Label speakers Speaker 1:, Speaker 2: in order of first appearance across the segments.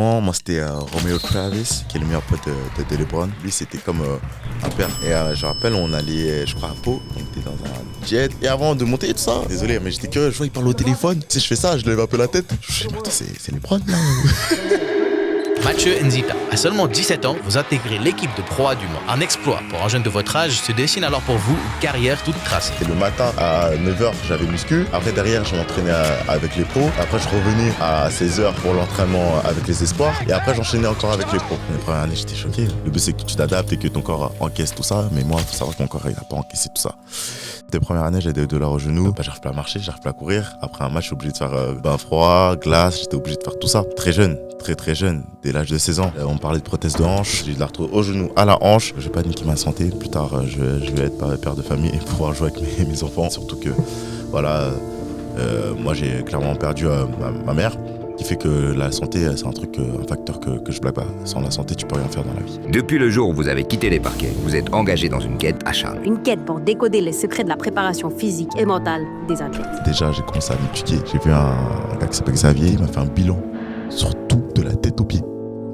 Speaker 1: Personnellement, moi c'était Romeo Travis, qui est le meilleur pote de LeBron. Lui c'était comme un père. Et je me rappelle, on allait, je crois, à Pau, on était dans un jet. Et avant de monter et tout ça, désolé, mais j'étais curieux, je vois il parle au téléphone. Tu sais, je fais ça, je lève un peu la tête. Je dis, mais attends, c'est LeBron là.
Speaker 2: Mathieu Nzita, à seulement 17 ans, vous intégrez l'équipe de Pro A du Mans. Un exploit pour un jeune de votre âge se dessine alors pour vous une carrière toute tracée.
Speaker 1: Et le matin à 9h, j'avais muscu. Après, derrière, je m'entraînais avec les pros. Après, je revenais à 16h pour l'entraînement avec les espoirs. Et après, j'enchaînais encore avec les pros. La première année, j'étais choqué. Le but, c'est que tu t'adaptes et que ton corps encaisse tout ça. Mais moi, il faut savoir que mon corps, il n'a pas encaissé tout ça. Les premières années, j'avais des douleurs au genou. J'arrive pas à marcher, j'arrive pas à courir. Après un match, je suis obligé de faire bain froid, glace. J'étais obligé de faire tout ça. Très jeune, très jeune, dès l'âge de 16 ans. On parlait de prothèse de hanche. J'ai de l'arthrose au genou, à la hanche. Je vais pas niquer ma santé. Plus tard, je vais être père de famille et pouvoir jouer avec mes enfants. Surtout que, voilà, moi, j'ai clairement perdu ma mère. Qui fait que la santé, c'est un facteur que je blague pas. Sans la santé, tu peux rien faire dans la vie.
Speaker 3: Depuis le jour où vous avez quitté les parquets, vous êtes engagé dans une quête acharnée.
Speaker 4: Une quête pour décoder les secrets de la préparation physique et mentale des athlètes.
Speaker 1: Déjà, j'ai commencé à m'étudier. J'ai vu un gars qui s'appelle Xavier, il m'a fait un bilan sur tout, de la tête aux pieds,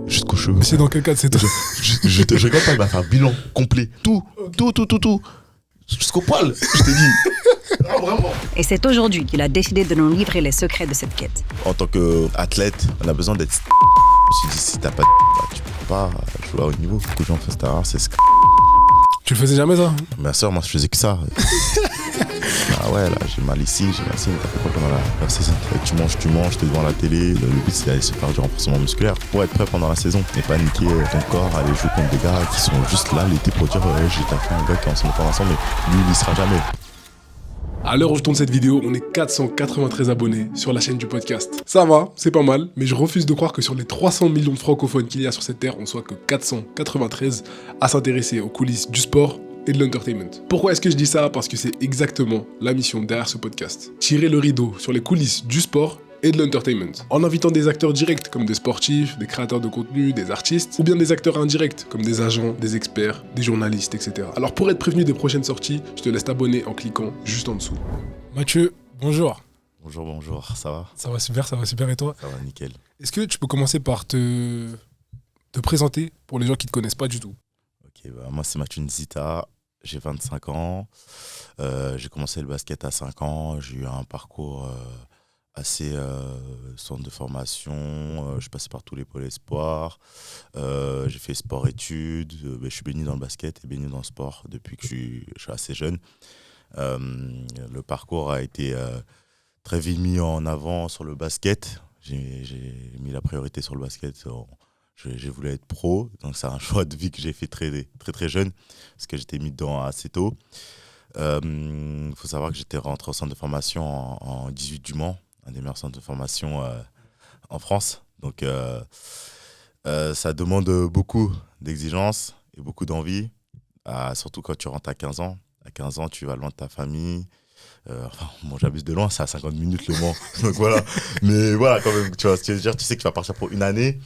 Speaker 1: jusqu'aux cheveux.
Speaker 5: Mais c'est dans quel cadre c'est toi?
Speaker 1: Je rigole pas, il m'a fait un bilan complet. Tout. Jusqu'au poil, je t'ai dit. Ah, vraiment.
Speaker 4: Et c'est aujourd'hui qu'il a décidé de nous livrer les secrets de cette quête.
Speaker 1: En tant qu'athlète, on a besoin d'être. Je me suis dit, si t'as pas tu peux pas jouer à haut niveau. Beaucoup de gens font ça, c'est ce.
Speaker 5: Tu le faisais jamais ça?
Speaker 1: Bien sûr, moi je faisais que ça. Ah ouais, là j'ai mal ici, mais t'as fait quoi pendant la saison? Tu manges, t'es devant la télé. Le but c'est d'aller se faire du renforcement musculaire pour être prêt pendant la saison. Et pas niquer ton corps, aller jouer contre des gars qui sont juste là l'été pour dire j'ai tapé un gars qui est en se mettant ensemble, mais lui il y sera jamais.
Speaker 5: À l'heure où je tourne cette vidéo, on est 493 abonnés sur la chaîne du podcast. Ça va, c'est pas mal, mais je refuse de croire que sur les 300 millions de francophones qu'il y a sur cette terre, on soit que 493 à s'intéresser aux coulisses du sport et de l'entertainment. Pourquoi est-ce que je dis ça? Parce que c'est exactement la mission derrière ce podcast. Tirer le rideau sur les coulisses du sport et de l'entertainment. En invitant des acteurs directs comme des sportifs, des créateurs de contenu, des artistes, ou bien des acteurs indirects comme des agents, des experts, des journalistes, etc. Alors pour être prévenu des prochaines sorties, je te laisse t'abonner en cliquant juste en dessous. Mathieu, bonjour.
Speaker 1: Bonjour, ça va?
Speaker 5: Ça va super et toi?
Speaker 1: Ça va nickel.
Speaker 5: Est-ce que tu peux commencer par te présenter pour les gens qui ne te connaissent pas du tout?
Speaker 1: Ok, moi c'est Mathieu Nzita, j'ai 25 ans, j'ai commencé le basket à 5 ans, j'ai eu un parcours assez centre de formation, je suis passé par tous les pôles espoirs, j'ai fait sport-études, je suis baigné dans le basket et baigné dans le sport depuis que je suis assez jeune. Le parcours a été très vite mis en avant sur le basket, j'ai mis la priorité sur le basket, j'ai voulu être pro, donc c'est un choix de vie que j'ai fait très jeune, parce que j'étais mis dedans assez tôt. Faut savoir que j'étais rentré au centre de formation en 18 du Mans, un des meilleurs centres de formation en France. Donc, ça demande beaucoup d'exigence et beaucoup d'envie, surtout quand tu rentres à 15 ans. À 15 ans, tu vas loin de ta famille. Bon, j'abuse de loin, c'est à 50 minutes le Mans. Donc voilà. Mais voilà, quand même, tu vois ce que je veux dire. Tu sais que tu vas partir pour une année.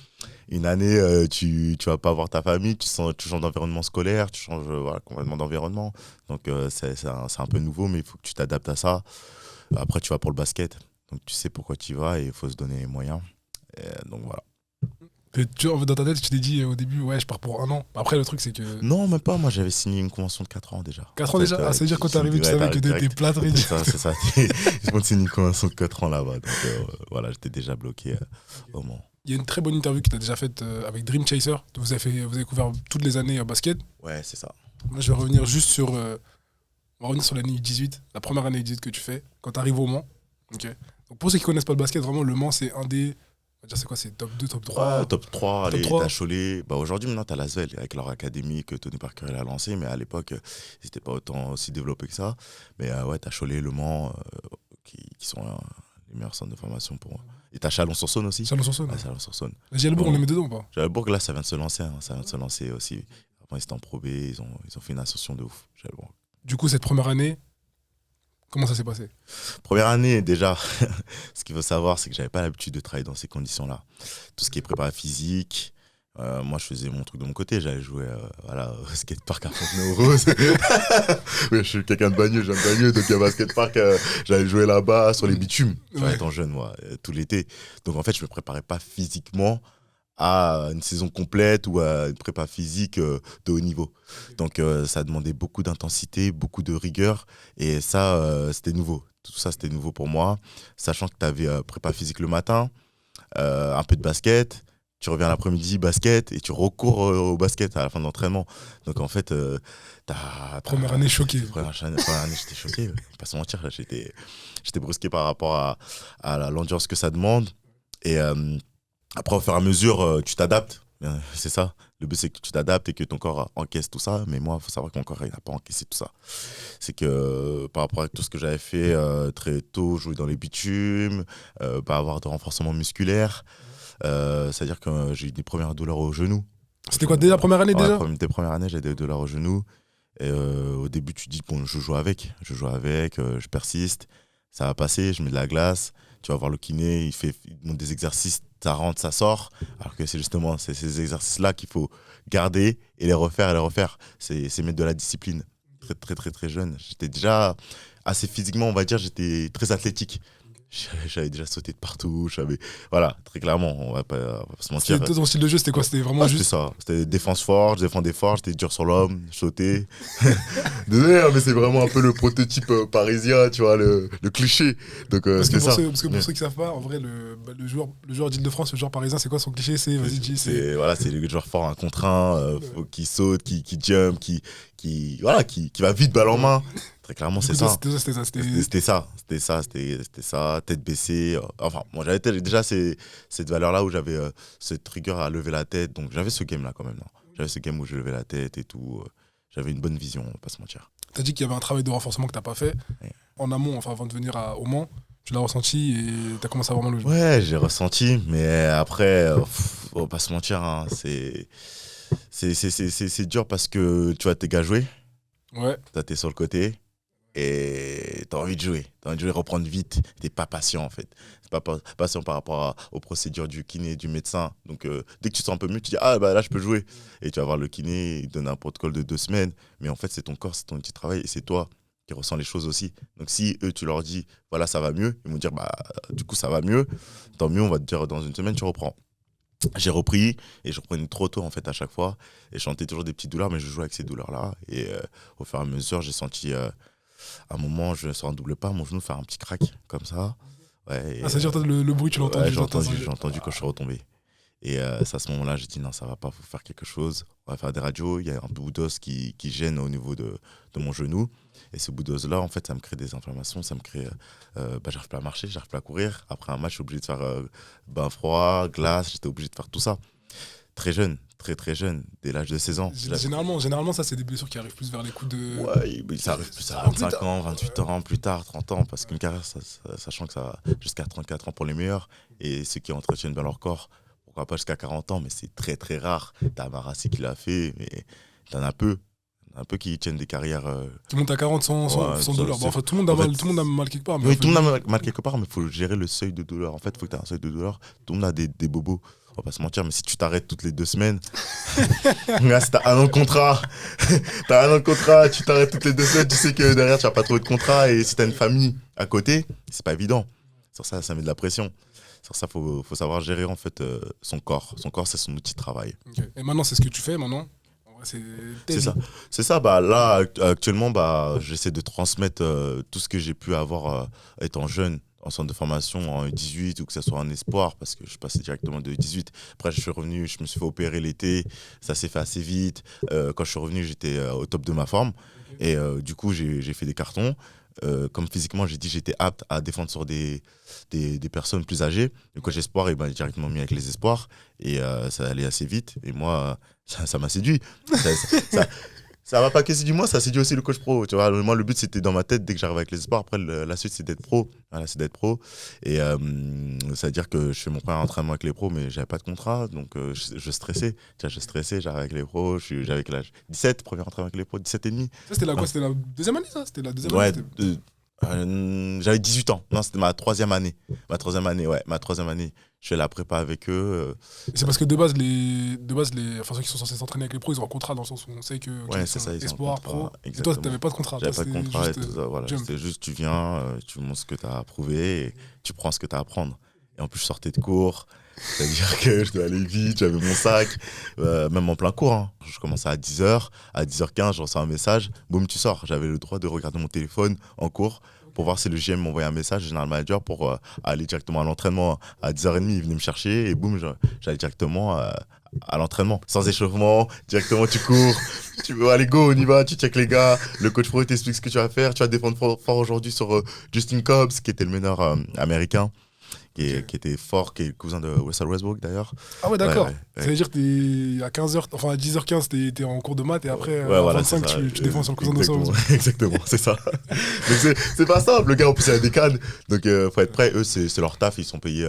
Speaker 1: Une année, tu vas pas voir ta famille, tu changes d'environnement scolaire, tu changes complètement d'environnement. Donc, c'est un peu nouveau, mais il faut que tu t'adaptes à ça. Après, tu vas pour le basket. Donc tu sais pourquoi tu y vas et il faut se donner les moyens. Donc voilà.
Speaker 5: Dans ta tête, tu t'es dit au début, ouais, je pars pour 1 an. Après, le truc, c'est que.
Speaker 1: Non, même pas. Moi, j'avais signé une convention de 4 ans déjà.
Speaker 5: 4 ans déjà? Ça veut dire quand t'es arrivé, tu savais que t'étais plâtré.
Speaker 1: C'est ça. J'ai signé une convention de 4 ans là-bas. Donc voilà, j'étais déjà bloqué au Mans.
Speaker 5: Il y a une très bonne interview que tu as déjà faite avec Dream Chaser. Vous avez couvert toutes les années à basket.
Speaker 1: Ouais, c'est ça.
Speaker 5: Moi, je vais revenir juste sur. On va revenir sur l'année 18, la première année 18 que tu fais, quand tu arrives au Mans. Okay. Donc pour ceux qui connaissent pas le basket, vraiment, le Mans, c'est un des. On va dire, c'est quoi? C'est top 2, top 3
Speaker 1: Top 3,
Speaker 5: top
Speaker 1: allez,
Speaker 5: 3.
Speaker 1: t'as Cholet. Aujourd'hui, maintenant, t'as l'Asvel avec leur académie que Tony Parker a lancé, mais à l'époque, ils n'étaient pas autant aussi développés que ça. Mais ouais, t'as Cholet, Le Mans, qui sont les meilleurs centres de formation pour moi. Et t'as Chalon-sur-Saône aussi.
Speaker 5: Chalon-sur-Saône.
Speaker 1: Ouais, Chalon-sur-Saône.
Speaker 5: La Gielbourg, on les met dedans ou pas?
Speaker 1: Jalbourg, là, ça vient de se lancer. Ça vient de se lancer aussi. Avant, ils étaient en Pro B, ils ont fait une ascension de ouf, Jalbourg.
Speaker 5: Du coup, cette première année, comment ça s'est passé?
Speaker 1: Première année, déjà, ce qu'il faut savoir, c'est que j'avais pas l'habitude de travailler dans ces conditions-là. Tout ce qui est prépa physique, moi, je faisais mon truc de mon côté. J'allais jouer au skatepark à Fontenay-aux-Roses. Oui, je suis quelqu'un de Bagneux, j'aime Bagneux, donc il y avait un skatepark, j'allais jouer là-bas sur les bitumes. Étant jeune, moi, tout l'été. Donc en fait, je me préparais pas physiquement à une saison complète ou à une prépa physique de haut niveau. Donc ça demandait beaucoup d'intensité, beaucoup de rigueur et ça c'était nouveau. Tout ça c'était nouveau pour moi, sachant que tu avais prépa physique le matin, un peu de basket, tu reviens l'après-midi basket et tu recours au basket à la fin de l'entraînement. Donc en fait
Speaker 5: Première année choqué.
Speaker 1: Première année j'étais choqué, pas se mentir, j'étais brusqué par rapport à l'endurance que ça demande et après, au fur et à mesure, tu t'adaptes. C'est ça. Le but, c'est que tu t'adaptes et que ton corps encaisse tout ça. Mais moi, il faut savoir que mon corps, il n'a pas encaissé tout ça. C'est que par rapport à tout ce que j'avais fait très tôt, jouer dans les bitumes, pas avoir de renforcement musculaire, c'est-à-dire que j'ai eu des premières douleurs au genou.
Speaker 5: C'était quoi, dès la première année déjà ?
Speaker 1: Dès la première année, j'ai des douleurs au genou. Et au début, tu te dis, bon, je joue avec, je persiste, ça va passer, je mets de la glace. Tu vas voir le kiné, il monte des exercices, ça rentre, ça sort. Alors que c'est justement ces exercices-là qu'il faut garder et les refaire. C'est mettre de la discipline. Très, très, très, très jeune. J'étais déjà assez physiquement, on va dire, j'étais très athlétique. J'avais déjà sauté de partout. Voilà, très clairement, on va pas se mentir.
Speaker 5: Ton style de jeu, c'était quoi ? C'était vraiment juste.
Speaker 1: C'était ça. C'était défense forte, je défendais fort, j'étais dur sur l'homme, je sautais. Désolé, mais c'est vraiment un peu le prototype parisien, tu vois, le cliché. Donc,
Speaker 5: parce
Speaker 1: ça.
Speaker 5: Parce que pour ceux qui savent pas, en vrai, le joueur d'Île-de-France, le joueur parisien, c'est quoi son cliché ? C'est
Speaker 1: le joueur fort, un contre un, qui saute, qui jump, qui va vite balle en main. Très clairement, c'est ça. C'était ça, tête baissée. Enfin, moi, j'avais déjà cette valeur-là où j'avais cette rigueur à lever la tête. Donc, j'avais ce game-là quand même. Non. J'avais ce game où je levais la tête et tout. J'avais une bonne vision, on va pas se mentir.
Speaker 5: T'as dit qu'il y avait un travail de renforcement que t'as pas fait. Ouais. En amont, enfin, avant de venir au Mans, tu l'as ressenti et t'as commencé à vraiment le jouer.
Speaker 1: Ouais, j'ai ressenti. Mais après, on va pas se mentir. Hein, c'est dur parce que tu vois tes gars jouer.
Speaker 5: Ouais.
Speaker 1: T'es sur le côté. Et t'as envie de jouer, reprendre vite, t'es pas patient en fait. C'est pas patient par rapport aux procédures du kiné, du médecin. Donc dès que tu te sens un peu mieux, tu dis ah bah là je peux jouer. Et tu vas voir le kiné, il te donne un protocole de 2 semaines. Mais en fait c'est ton corps, c'est ton outil de travail et c'est toi qui ressens les choses aussi. Donc si eux tu leur dis voilà ça va mieux, ils vont dire bah du coup ça va mieux, tant mieux, on va te dire dans 1 semaine tu reprends. J'ai repris et je reprenais trop tôt en fait à chaque fois. Et je sentais toujours des petites douleurs, mais je jouais avec ces douleurs-là. Et au fur et à mesure j'ai senti... à un moment, je sors un double pas, mon genou faire un petit crack, comme ça. Ouais,
Speaker 5: c'est-à-dire le bruit, tu l'as entendu ?
Speaker 1: Ouais, j'ai entendu quand je suis retombé. Et c'est à ce moment-là, j'ai dit non, ça va pas, faut faire quelque chose. On va faire des radios. Il y a un bout d'os qui gêne au niveau de mon genou. Et ce bout d'os-là, en fait, ça me crée des inflammations, ça me crée... j'arrive pas à marcher, j'arrive pas à courir. Après un match, je suis obligé de faire bain froid, glace, j'étais obligé de faire tout ça. Très jeune, très jeune, dès l'âge de 16 ans.
Speaker 5: Généralement, ça, c'est des blessures qui arrivent plus vers les coups de...
Speaker 1: Ouais, ça arrive plus à 25 ans, 28 ans, plus tard, 30 ans, parce qu'une carrière, sachant que ça va jusqu'à 34 ans pour les meilleurs, et ceux qui entretiennent bien leur corps, pourquoi pas jusqu'à 40 ans, mais c'est très très rare. T'as Marassi qui l'a fait, mais t'en as peu. Un peu qui tiennent des carrières.
Speaker 5: Tout le monde à 40 sans douleur. Bon, tout le monde a mal quelque part.
Speaker 1: Oui, tout le monde a mal quelque part, mais il faut gérer le seuil de douleur. En fait, il faut que tu aies un seuil de douleur. Tout le monde a des bobos. On va pas se mentir, mais si tu t'arrêtes toutes les 2 semaines, là, si t'as 1 an de contrat, tu t'arrêtes toutes les 2 semaines, tu sais que derrière, tu vas pas trouver de contrat. Et si tu as une famille à côté, c'est pas évident. Sur ça met de la pression. Sur ça, faut savoir gérer en fait son corps. Son corps, c'est son outil de travail.
Speaker 5: Okay. Et maintenant, c'est ce que tu fais maintenant ?
Speaker 1: C'est ça. Bah, là, actuellement, j'essaie de transmettre tout ce que j'ai pu avoir étant jeune en centre de formation, en U18 ou que ce soit en espoir, parce que je passais directement de U18. Après, je suis revenu, je me suis fait opérer l'été, ça s'est fait assez vite. Quand je suis revenu, j'étais au top de ma forme. Et du coup, j'ai fait des cartons. Comme physiquement, j'ai dit j'étais apte à défendre sur des personnes plus âgées. Du coup, espoir, et directement mis avec les espoirs. Et ça allait assez vite. Et moi, ça m'a séduit. Ça m'a pas que séduit moi, ça séduit aussi le coach pro. Tu vois, moi, le but, c'était dans ma tête, dès que j'arrive avec les espoirs. Après, la suite, c'est d'être pro. Voilà, c'est d'être pro. Et ça veut dire que je fais mon premier entraînement avec les pros, mais j'avais pas de contrat. Donc, je stressais. J'arrive avec les pros. J'avais avec l'âge 17, premier entraînement avec les pros, 17 et demi.
Speaker 5: Ça, c'était quoi ? C'était la 2e année, ça ? C'était la 2e année ?
Speaker 1: Ouais, j'avais 18 ans. Non, c'était ma 3e année. Ma 3e année. Je fais la prépa avec eux.
Speaker 5: C'est parce que de base, ceux qui sont censés s'entraîner avec les pros, ils ont un contrat dans le sens où on sait que
Speaker 1: c'est ça,
Speaker 5: espoir, pro.
Speaker 1: Exactement.
Speaker 5: Et toi, tu n'avais pas de contrat.
Speaker 1: J'avais pas de contrat et tout ça. Voilà. C'était juste, tu viens, tu montres ce que tu as à prouver et tu prends ce que tu as à prendre. Et en plus, je sortais de cours. C'est-à-dire que je devais aller vite, j'avais mon sac, même en plein cours. Hein. Je commençais à 10h, à 10h15, je reçois un message, boum, tu sors. J'avais le droit de regarder mon téléphone en cours pour voir si le GM m'envoyait un message, le général manager, pour aller directement à l'entraînement à 10h30. Il venait me chercher et boum, j'allais directement à l'entraînement. Sans échauffement, directement tu cours, tu veux aller go, on y va, tu check les gars, le coach pro t'explique ce que tu vas faire, tu vas défendre fort aujourd'hui sur Justin Cobbs, qui était le meneur américain. Qui était fort, qui est le cousin de Russell Westbrook d'ailleurs.
Speaker 5: Ah ouais, d'accord.
Speaker 1: Ouais.
Speaker 5: Ça veut dire que à 15h, enfin à 10h15, t'es en cours de maths et après à
Speaker 1: voilà,
Speaker 5: 25, tu défends sur le cousin de Russell Westbrook.
Speaker 1: Exactement, c'est ça. Donc c'est pas simple, le gars en plus il a des cannes, donc faut être prêt. Eux, c'est leur taf, ils sont payés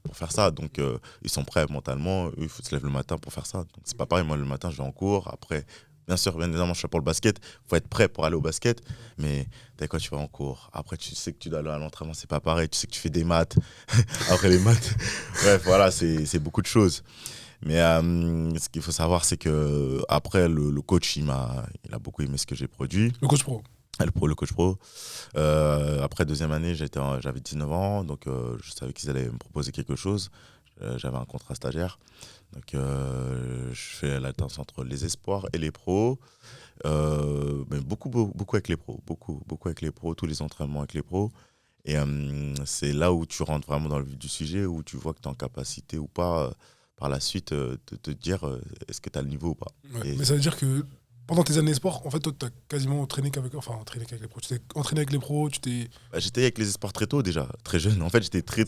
Speaker 1: pour faire ça, donc ils sont prêts mentalement. Eux, il faut se lever le matin pour faire ça. Donc c'est pas pareil, moi le matin je vais en cours, après. Bien sûr, bien évidemment, je suis pour le basket. Il faut être prêt pour aller au basket. Mais quand tu vas en cours, après, tu sais que tu dois aller à l'entraînement, c'est pas pareil. Tu sais que tu fais des maths. Après les maths, bref, voilà, c'est beaucoup de choses. Mais ce qu'il faut savoir, c'est que après le coach, il a beaucoup aimé ce que j'ai produit.
Speaker 5: Le coach pro.
Speaker 1: Le coach pro. Après deuxième année, j'avais 19 ans, donc je savais qu'ils allaient me proposer quelque chose. J'avais un contrat stagiaire. Donc, je fais l'alternance entre les espoirs et les pros. Mais beaucoup avec les pros. Beaucoup avec les pros, tous les entraînements avec les pros. Et c'est là où tu rentres vraiment dans le vif du sujet, où tu vois que tu es en capacité ou pas, par la suite, de te dire est-ce que tu as le niveau ou pas.
Speaker 5: Ouais, mais ça veut dire que pendant tes années sport, en fait, toi, tu as quasiment entraîné qu'avec les pros. Tu t'es entraîné avec les pros,
Speaker 1: j'étais avec les espoirs très tôt déjà, très jeune. En fait, j'étais très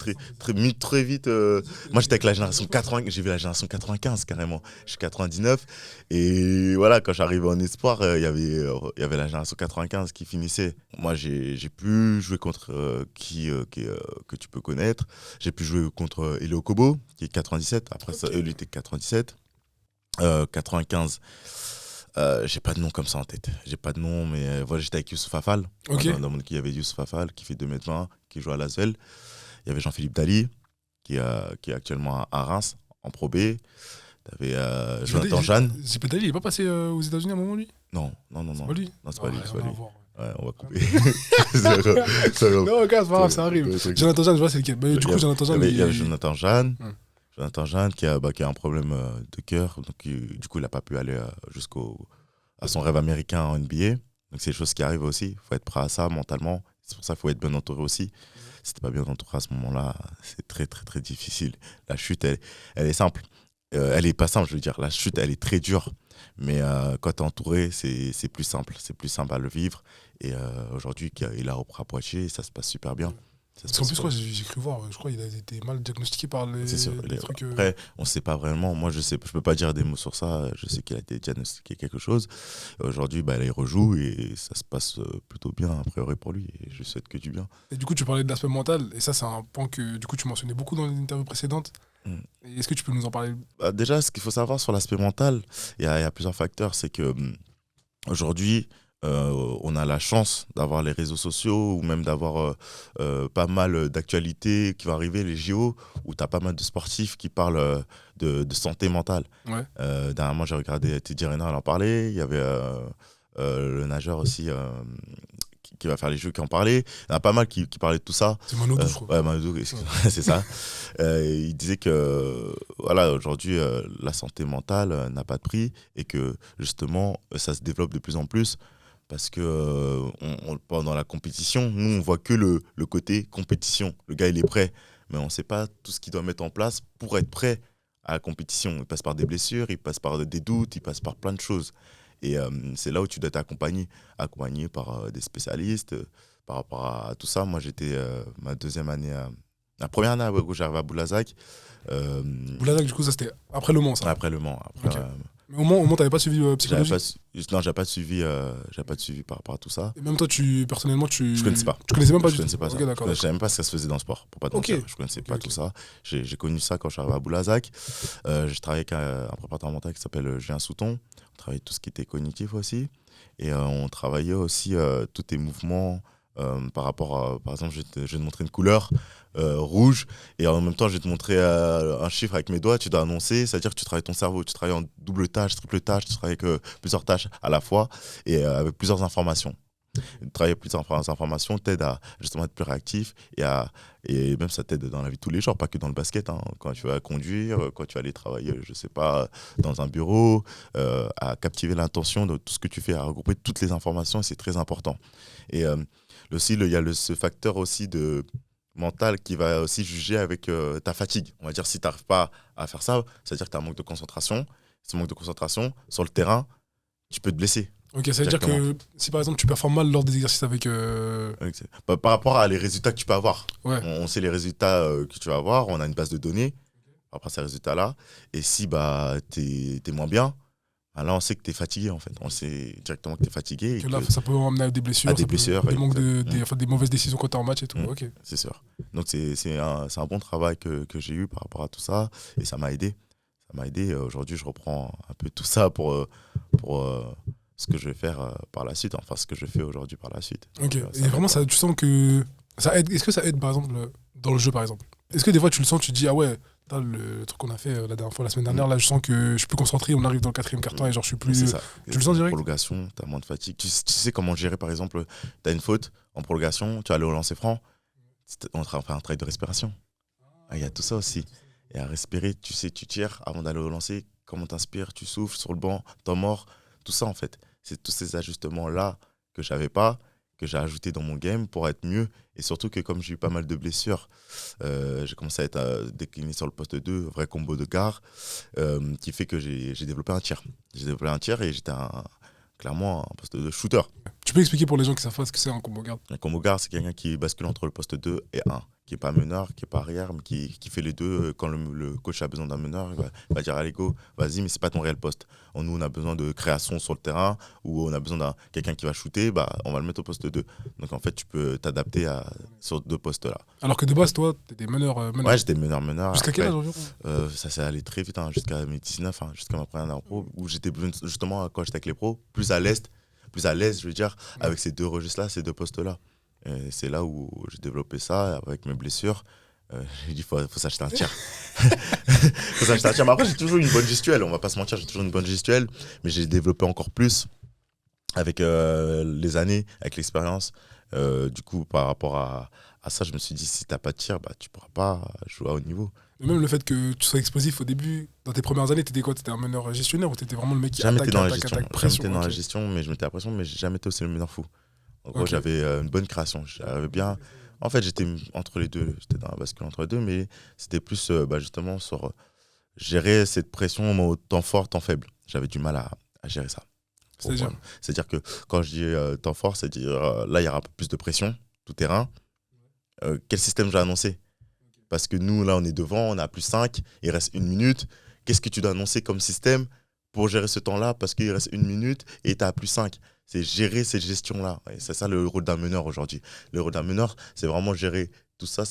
Speaker 1: vite. Moi, j'étais avec la génération 80, j'ai vu la génération 95 carrément. Je suis 99. Et voilà, quand j'arrivais en espoir, il y avait la génération 95 qui finissait. Moi, j'ai pu jouer contre que tu peux connaître. J'ai pu jouer contre Elio Kobo, qui est 97. Après ça, lui était 97. 95. J'ai pas de nom comme ça en tête. J'ai pas de nom, mais voilà, j'étais avec Youssouf Afal.
Speaker 5: Okay.
Speaker 1: Dans mon équipe, il y avait Youssouf Afal qui fait 2m20, qui joue à Lasvel. Il y avait Jean-Philippe Dali, qui est actuellement à Reims, en Pro B. T'avais Jonathan Jeanne.
Speaker 5: Jean-Philippe Dali, il est pas passé aux États-Unis à un moment, lui ?
Speaker 1: Non.
Speaker 5: C'est pas lui ?
Speaker 1: Non, c'est pas lui. Ouais, on va couper.
Speaker 5: Non, gars, c'est pas grave, ça arrive. Jonathan Jeanne, je vois, c'est lequel. Du coup, Jonathan Jeanne.
Speaker 1: Il y a Jonathan Jeanne. Jonathan Jeanne qui a un problème de cœur, donc du coup il n'a pas pu aller à son rêve américain en NBA. Donc c'est des choses qui arrivent aussi, il faut être prêt à ça mentalement, c'est pour ça qu'il faut être bien entouré aussi. Si t'es pas bien entouré à ce moment-là, c'est très très très difficile. La chute, elle est simple, elle est pas simple, je veux dire, la chute elle est très dure, mais quand t'es entouré, c'est plus simple à le vivre. Et aujourd'hui il a repris à Poitiers, ça se passe super bien.
Speaker 5: Parce qu'en plus, je crois, j'ai cru voir, je crois qu'il a été mal diagnostiqué par les trucs.
Speaker 1: Après, on ne sait pas vraiment. Moi, je peux pas dire des mots sur ça. Je sais qu'il a été diagnostiqué quelque chose. Aujourd'hui, là, il rejoue et ça se passe plutôt bien, a priori, pour lui. Et je souhaite que du bien.
Speaker 5: Et du coup, tu parlais de l'aspect mental. Et ça, c'est un point que du coup, tu mentionnais beaucoup dans les interviews précédentes. Est-ce que tu peux nous en parler ?
Speaker 1: Déjà, ce qu'il faut savoir sur l'aspect mental, il y a plusieurs facteurs. C'est que aujourd'hui, on a la chance d'avoir les réseaux sociaux ou même d'avoir pas mal d'actualités qui vont arriver, les JO, où tu as pas mal de sportifs qui parlent de santé mentale.
Speaker 5: Ouais.
Speaker 1: Dernièrement, j'ai regardé Teddy Riner en parler. Il y avait le nageur aussi qui va faire les Jeux qui en parlait. Il y en a pas mal qui parlaient de tout ça.
Speaker 5: C'est Manodou, je crois.
Speaker 1: Ouais, Manodou, c'est ça. Il disait que voilà, aujourd'hui, la santé mentale n'a pas de prix et que justement, ça se développe de plus en plus. Parce que pendant la compétition, nous, on voit que le côté compétition. Le gars, il est prêt, mais on ne sait pas tout ce qu'il doit mettre en place pour être prêt à la compétition. Il passe par des blessures, il passe par des doutes, il passe par plein de choses. Et c'est là où tu dois t'accompagner par des spécialistes par rapport à tout ça. Moi, j'étais ma deuxième année, la première année où j'arrivais à Boulazac.
Speaker 5: Boulazac, du coup, ça c'était après Le Mans, ça.
Speaker 1: Après Le Mans. Après,
Speaker 5: okay. Mais au Mans, t'avais pas suivi psychologie ?
Speaker 1: Non, j'avais pas de suivi par rapport à tout ça.
Speaker 5: Et même toi, personnellement,
Speaker 1: je connaissais pas.
Speaker 5: Tu connaissais même pas
Speaker 1: du tout. Je connaissais pas ça.
Speaker 5: Okay,
Speaker 1: Je savais même pas ce que ça se faisait dans le sport, pour pas te mentir. Je connaissais pas tout ça. J'ai connu ça quand je suis arrivé à Boulazac. Je travaillais avec un préparateur mental qui s'appelle Julien Souton. On travaillait tout ce qui était cognitif aussi. Et on travaillait aussi tous tes mouvements par rapport à, par exemple, je vais te montrer une couleur rouge et en même temps je vais te montrer un chiffre avec mes doigts, tu dois annoncer, c'est-à-dire que tu travailles ton cerveau, tu travailles en double tâche, triple tâche, tu travailles avec plusieurs tâches à la fois et avec plusieurs informations. Travailler plus d'informations t'aide à justement être plus réactif et même ça t'aide dans la vie de tous les jours, pas que dans le basket. Hein. Quand tu vas conduire, quand tu vas aller travailler, je sais pas, dans un bureau, à captiver l'attention de tout ce que tu fais, à regrouper toutes les informations, c'est très important. Et aussi, il y a ce facteur aussi de mental qui va aussi juger avec ta fatigue. On va dire si tu n'arrives pas à faire ça, c'est-à-dire que tu as un manque de concentration. Ce manque de concentration, sur le terrain, tu peux te blesser.
Speaker 5: Ok, ça veut dire que si par exemple tu performes mal lors des exercices avec.
Speaker 1: Par rapport à les résultats que tu peux avoir.
Speaker 5: Ouais.
Speaker 1: On sait les résultats que tu vas avoir, on a une base de données par rapport à ces résultats-là. Et si tu es moins bien, là on sait que tu es fatigué en fait. On sait directement que tu es fatigué.
Speaker 5: Que là, ça peut emmener à des blessures. Des mauvaises décisions quand tu es en match et tout. Ok.
Speaker 1: C'est sûr. Donc c'est un bon travail que j'ai eu par rapport à tout ça et ça m'a aidé. Aujourd'hui, je reprends un peu tout ça pour ce que je vais faire par la suite, enfin ce que je fais aujourd'hui par la suite.
Speaker 5: Ok,
Speaker 1: Donc,
Speaker 5: et vraiment, tu sens que ça aide. Est-ce que ça aide par exemple dans le jeu par exemple? Est-ce que des fois tu le sens, tu te dis ah ouais, le truc qu'on a fait la dernière fois, la semaine dernière, là je sens que je suis plus concentré, on arrive dans le 4e quart-temps et genre je suis plus.
Speaker 1: C'est ça.
Speaker 5: Tu le sens direct?
Speaker 1: En prolongation, tu as moins de fatigue. Tu sais comment gérer par exemple, tu as une faute en prolongation, tu vas aller au lancer franc, on va faire un travail de respiration. Il y a tout ça aussi. Et à respirer, tu sais, tu tires avant d'aller au lancer, comment t'inspires, tu souffles sur le banc, temps mort, tout ça en fait. C'est tous ces ajustements-là que je n'avais pas, que j'ai ajouté dans mon game pour être mieux. Et surtout que comme j'ai eu pas mal de blessures, j'ai commencé à être décliné sur le poste 2, vrai combo de gare, qui fait que j'ai développé un tir. J'ai développé un tir et j'étais clairement un poste de shooter.
Speaker 5: Tu peux expliquer pour les gens qui savent pas ce que c'est un combo garde?
Speaker 1: Un combo guard, c'est quelqu'un qui bascule entre le poste 2 et 1, qui n'est pas meneur, qui n'est pas arrière, mais qui fait les deux. Quand le coach a besoin d'un meneur, il va dire allez go, vas-y, mais ce n'est pas ton réel poste. Nous, on a besoin de création sur le terrain, ou on a besoin de quelqu'un qui va shooter, on va le mettre au poste 2. Donc en fait, tu peux t'adapter sur deux postes-là.
Speaker 5: Alors que de base, toi, tu étais meneur.
Speaker 1: Ouais, j'étais meneur.
Speaker 5: Jusqu'à quel âge environ?
Speaker 1: Ça s'est allé très vite, jusqu'à mes 19, jusqu'à ma première pro, où j'étais justement, quand j'étais avec les pros, plus à l'aise, je veux dire, avec ces deux registres-là, ces deux postes-là. Et c'est là où j'ai développé ça, avec mes blessures. J'ai dit, faut s'acheter un tir. Faut s'acheter un tir. Mais après, j'ai toujours une bonne gestuelle, on va pas se mentir, j'ai toujours une bonne gestuelle, mais j'ai développé encore plus avec les années, avec l'expérience. Du coup, par rapport à ça, je me suis dit, si t'as pas de tir, tu pourras pas jouer à haut niveau.
Speaker 5: Et même le fait que tu sois explosif au début, dans tes premières années, t'étais quoi? T'étais un meneur gestionnaire ou t'étais vraiment le mec qui
Speaker 1: jamais
Speaker 5: attaque,
Speaker 1: dans
Speaker 5: attaque, attaque, pression?
Speaker 1: Jamais été dans la gestion, mais je mettais la pression, mais j'ai jamais été aussi le meneur fou. En gros, j'avais une bonne création. J'avais bien. En fait, j'étais entre les deux. J'étais dans la bascule entre les deux, mais c'était plus justement sur gérer cette pression au temps fort, temps faible. J'avais du mal à gérer ça. C'est-à-dire que quand je dis temps fort, c'est-à-dire là, il y aura un peu plus de pression, tout terrain. Quel système je vais annoncer? Parce que nous, là, on est devant, on a plus 5, il reste 1 minute. Qu'est-ce que tu dois annoncer comme système pour gérer ce temps-là? Parce qu'il reste 1 minute et tu as plus 5. C'est gérer cette gestion-là. Et c'est ça le rôle d'un meneur aujourd'hui. Le rôle d'un meneur, c'est vraiment gérer tout ça.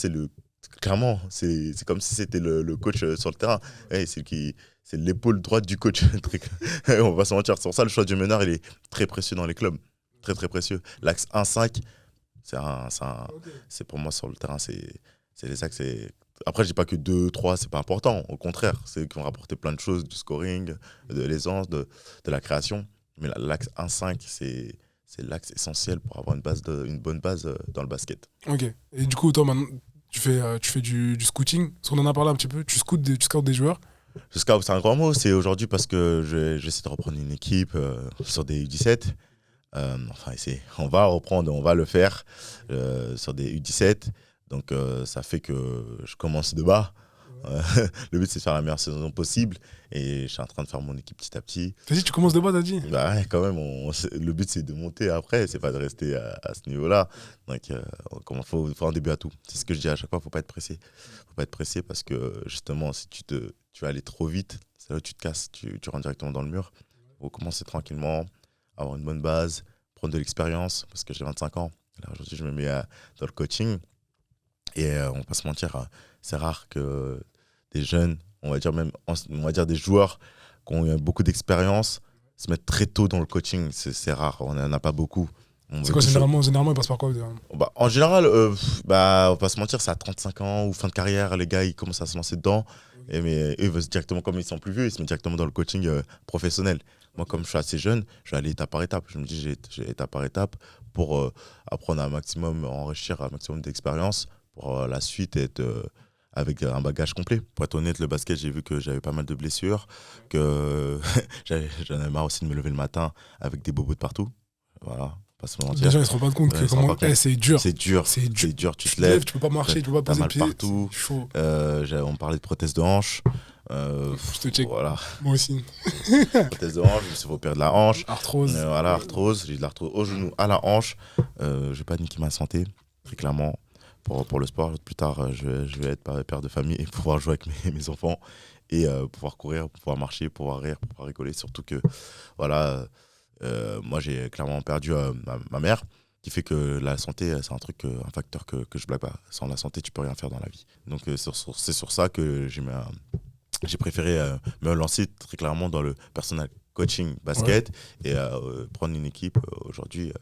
Speaker 1: Clairement, c'est comme si c'était le coach sur le terrain. C'est l'épaule droite du coach. On va se mentir. Sur ça, le choix du meneur, il est très précieux dans les clubs. Très, très précieux. L'axe 1-5, c'est pour moi sur le terrain, c'est les axes. Après, je dis pas que 2-3, c'est pas important. Au contraire, c'est eux qui vont rapporter plein de choses, du scoring, de l'aisance, de la création. Mais l'axe 1-5, c'est l'axe essentiel pour avoir une bonne base dans le basket.
Speaker 5: Ok. Et du coup, toi, maintenant, tu fais du scouting. Parce qu'on en a parlé un petit peu. Tu scoutes des joueurs.
Speaker 1: Je scout, c'est un grand mot. C'est aujourd'hui parce que j'essaie de reprendre une équipe sur des U17. On va le faire sur des U17. Donc, ça fait que je commence de bas. Le but, c'est de faire la meilleure saison possible. Et je suis en train de faire mon équipe petit à petit.
Speaker 5: T'as dit, tu commences de bas, t'as dit?
Speaker 1: Ouais, quand même. Le but, c'est de monter après. C'est pas de rester à ce niveau-là. Donc, il faut un début à tout. C'est ce que je dis à chaque fois. Faut pas être pressé. Faut pas être pressé parce que, justement, si tu vas aller trop vite, c'est là où tu te casses. Tu rentres directement dans le mur. Il faut commencer tranquillement, avoir une bonne base, prendre de l'expérience. Parce que j'ai 25 ans. Là, aujourd'hui, je me mets dans le coaching. Et on va pas se mentir, c'est rare que des jeunes, on va dire des joueurs qui ont eu beaucoup d'expérience, se mettent très tôt dans le coaching. C'est rare, on n'en a pas beaucoup.
Speaker 5: C'est quoi, généralement, il passe par quoi?
Speaker 1: En général, on va pas se mentir, c'est à 35 ans ou fin de carrière, les gars, ils commencent à se lancer dedans. Mais eux, ils veulent directement, comme ils sont plus vieux, ils se mettent directement dans le coaching professionnel. Moi, comme je suis assez jeune, je vais aller étape par étape. Je me dis, j'ai étape par étape pour apprendre un maximum, enrichir un maximum d'expérience pour la suite être avec un bagage complet. Pour être honnête, le basket, j'ai vu que j'avais pas mal de blessures, que j'en avais marre aussi de me lever le matin avec des bobos de partout. Voilà. Pas se mentir.
Speaker 5: Les gens ils se rendent pas compte que c'est dur.
Speaker 1: C'est dur. Tu te lèves,
Speaker 5: tu peux pas marcher, tu peux pas poser le pied.
Speaker 1: Partout.
Speaker 5: C'est chaud.
Speaker 1: On parlait de prothèse de hanche.
Speaker 5: Je te check.
Speaker 1: Voilà.
Speaker 5: Moi aussi.
Speaker 1: Prothèse de hanche, je me suis fait opérer de la hanche.
Speaker 5: Arthrose.
Speaker 1: Arthrose. J'ai de l'arthrose au genou, à la hanche. Je vais pas niquer ma santé, très clairement. Pour le sport, plus tard, je vais être père de famille et pouvoir jouer avec mes enfants et pouvoir courir, pouvoir marcher, pouvoir rire, pouvoir rigoler. Surtout que, voilà. Moi, j'ai clairement perdu ma mère, qui fait que la santé, c'est un facteur que je blague pas. Sans la santé, tu peux rien faire dans la vie. Donc, c'est sur ça que j'ai préféré me lancer très clairement dans le personal coaching basket et prendre une équipe aujourd'hui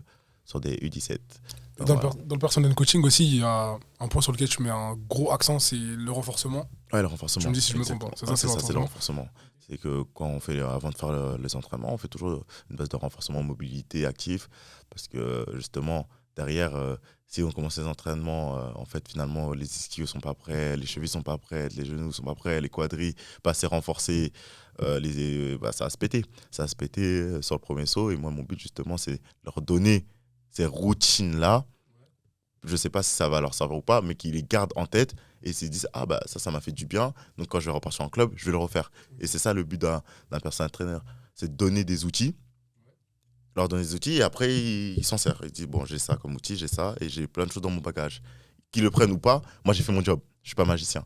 Speaker 1: sur des U17.
Speaker 5: Dans le personnel coaching aussi, il y a un point sur lequel tu mets un gros accent, c'est le renforcement.
Speaker 1: Ouais, le renforcement.
Speaker 5: Tu me dis si je me trompe pas.
Speaker 1: C'est le renforcement. C'est que avant de faire les entraînements, on fait toujours une base de renforcement, mobilité, actif. Parce que justement, derrière, si on commence les entraînements, en fait, finalement, les ischios sont pas prêts, les chevilles sont pas prêtes, les genoux sont pas prêts, les quadris pas assez renforcés, ça va se péter. Ça va se péter sur le premier saut. Et moi, mon but, justement, c'est leur donner ces routines-là. Je ne sais pas si ça va leur servir ou pas, mais qu'ils les gardent en tête et se disent ça m'a fait du bien, donc quand je vais repartir en club, je vais le refaire. Et c'est ça le but d'un personal trainer, c'est de donner des outils, leur donner des outils et après ils s'en servent. Ils disent j'ai ça comme outil, j'ai ça et j'ai plein de choses dans mon bagage. Qu'ils le prennent ou pas, moi j'ai fait mon job, je ne suis pas magicien.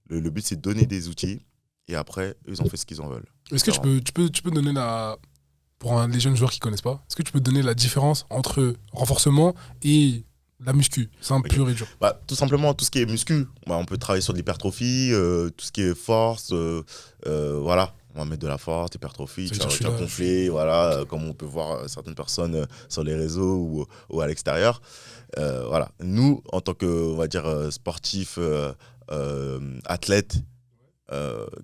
Speaker 1: Le but c'est de donner des outils et après ils ont fait ce qu'ils en veulent.
Speaker 5: Est-ce que tu peux donner pour les jeunes joueurs qui ne connaissent pas, est-ce que tu peux donner la différence entre renforcement et la muscu, simple, pur et dur?
Speaker 1: Tout simplement, tout ce qui est muscu, on peut travailler sur l'hypertrophie, tout ce qui est force, voilà. On va mettre de la force, l'hypertrophie, tu vas gonfler, voilà, comme on peut voir certaines personnes sur les réseaux ou à l'extérieur. Voilà. Nous, en tant que, on va dire, sportifs, athlètes,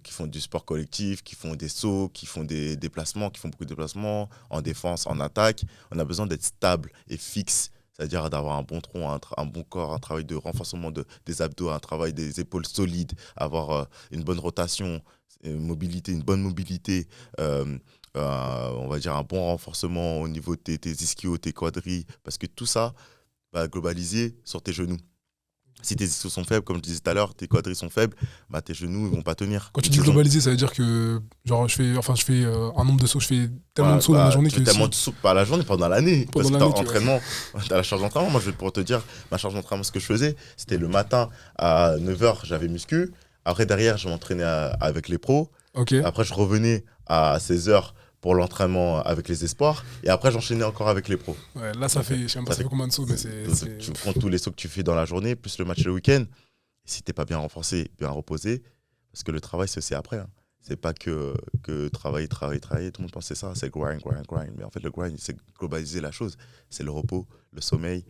Speaker 1: qui font du sport collectif, qui font des sauts, qui font des déplacements, qui font beaucoup de déplacements en défense, en attaque, on a besoin d'être stable et fixe. C'est-à-dire d'avoir un bon tronc, un bon corps, un travail de renforcement des abdos, un travail des épaules solides, avoir une bonne rotation, une bonne mobilité, on va dire un bon renforcement au niveau de tes ischios, tes quadris, parce que tout ça va globaliser sur tes genoux. Si tes ischios sont faibles, comme je disais tout à l'heure, tes quadris sont faibles, tes genoux ne vont pas tenir.
Speaker 5: Quand tu dis globaliser, ça veut dire que genre, je fais un nombre de sauts, je fais tellement de sauts dans la journée.
Speaker 1: Tellement de sauts, pas la journée, pendant l'année. Parce que l'entraînement, tu as la charge d'entraînement. Moi, je vais te dire, ma charge d'entraînement, ce que je faisais, c'était le matin à 9h, j'avais muscu. Après, derrière, je m'entraînais avec les pros.
Speaker 5: Okay.
Speaker 1: Après, je revenais à 16h pour l'entraînement avec les espoirs. Et après, j'enchaînais encore avec les pros.
Speaker 5: Ouais, là, ça fait, je sais même pas combien de sauts, mais c'est...
Speaker 1: Tu prends tous les sauts que tu fais dans la journée, plus le match le week-end. Et si tu n'es pas bien renforcé, bien reposé, parce que le travail, c'est aussi après. Hein. C'est pas que travailler. Tout le monde pense que c'est ça, c'est grind. Mais en fait, le grind, c'est globaliser la chose. C'est le repos, le sommeil,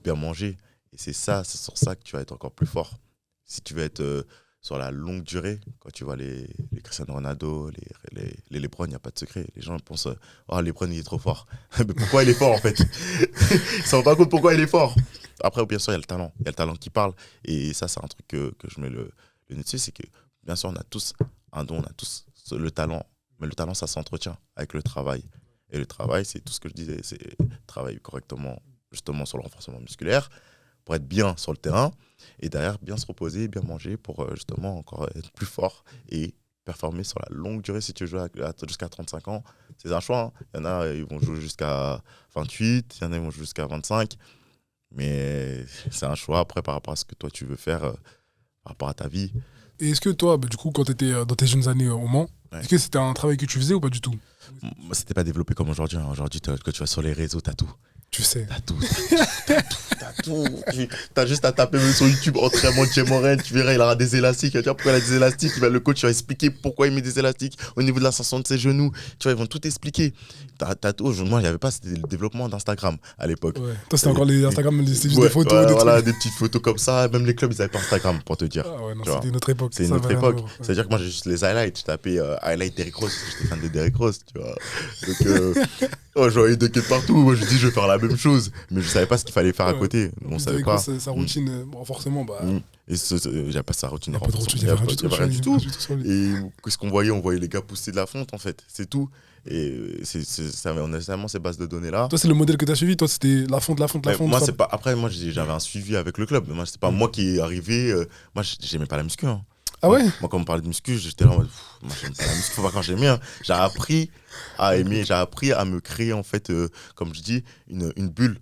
Speaker 1: bien manger. Et c'est sur ça que tu vas être encore plus fort. Si tu veux être sur la longue durée, quand tu vois les Cristiano Ronaldo, les LeBron, il n'y a pas de secret. Les gens pensent LeBron, il est trop fort. Mais pourquoi il est fort, en fait? Ils ne se rendent pas compte pourquoi il est fort. Après, bien sûr, il y a le talent. Il y a le talent qui parle. Et ça, c'est un truc que je mets le nez dessus, c'est que, bien sûr, on a tous un don, on a tous le talent. Mais le talent, ça s'entretient avec le travail. Et le travail, c'est tout ce que je disais, c'est travailler correctement, justement, sur le renforcement musculaire, pour être bien sur le terrain, et derrière, bien se reposer, bien manger, pour justement encore être plus fort et performer sur la longue durée. Si tu joues jusqu'à 35 ans, c'est un choix. Hein. Il y en a, ils vont jouer jusqu'à 28, il y en a, ils vont jouer jusqu'à 25. Mais c'est un choix après par rapport à ce que toi tu veux faire, par rapport à ta vie.
Speaker 5: Et est-ce que toi, du coup, quand tu étais dans tes jeunes années au Mans, est-ce que c'était un travail que tu faisais ou pas du tout?
Speaker 1: C'était pas développé comme aujourd'hui. Hein. Aujourd'hui, quand tu vas sur les réseaux, tu as tout.
Speaker 5: Tu sais.
Speaker 1: T'as tout. T'as juste à taper même sur YouTube entraînement Jemoren, tu verras, il aura des élastiques. Tu vois pourquoi il a des élastiques, le coach va expliquer pourquoi il met des élastiques au niveau de l'ascension de ses genoux. Tu vois, ils vont tout expliquer. T'as tout. Moi, il n'y avait pas, c'était le développement d'Instagram à l'époque.
Speaker 5: Ouais. Toi, c'était encore les Instagram, c'était juste
Speaker 1: ouais,
Speaker 5: des photos.
Speaker 1: voilà, des petites photos comme ça. Même les clubs, ils n'avaient pas Instagram, pour te dire.
Speaker 5: Ah ouais, non,
Speaker 1: Tu vois.
Speaker 5: c'était une autre époque.
Speaker 1: C'est une autre époque. C'est-à-dire que moi, j'ai juste les highlights. Je tapais highlight Derrick Rose. J'étais fan de Derrick Rose, tu vois. Donc, je voyais des quêtes partout. Moi, je dis, je vais faire la même chose. Mais je savais pas ce qu'il fallait faire à côté. On savait pas.
Speaker 5: Sa routine, bon, forcément, bah.
Speaker 1: Et j'avais pas sa routine.
Speaker 5: Il n'y a pas de routine, il n'y avait rien du tout.
Speaker 1: Et qu'est-ce qu'on voyait? On voyait les gars pousser de la fonte, en fait. C'est tout. Et on a vraiment ces bases de données-là.
Speaker 5: Toi, c'est le modèle que tu as suivi. Toi, c'était la fonte.
Speaker 1: Moi, c'est pas. Après, moi, j'avais un suivi avec le club. Moi, c'est pas moi qui est arrivé. Moi, j'aimais pas la muscu. Hein.
Speaker 5: Ah ouais?
Speaker 1: Moi, quand on me parlait de muscu, j'étais là en mode, moi, j'aime pas la muscu. Faut pas quand j'aimais. Hein. J'ai appris à aimer. J'ai appris à me créer, en fait, comme je dis, une bulle.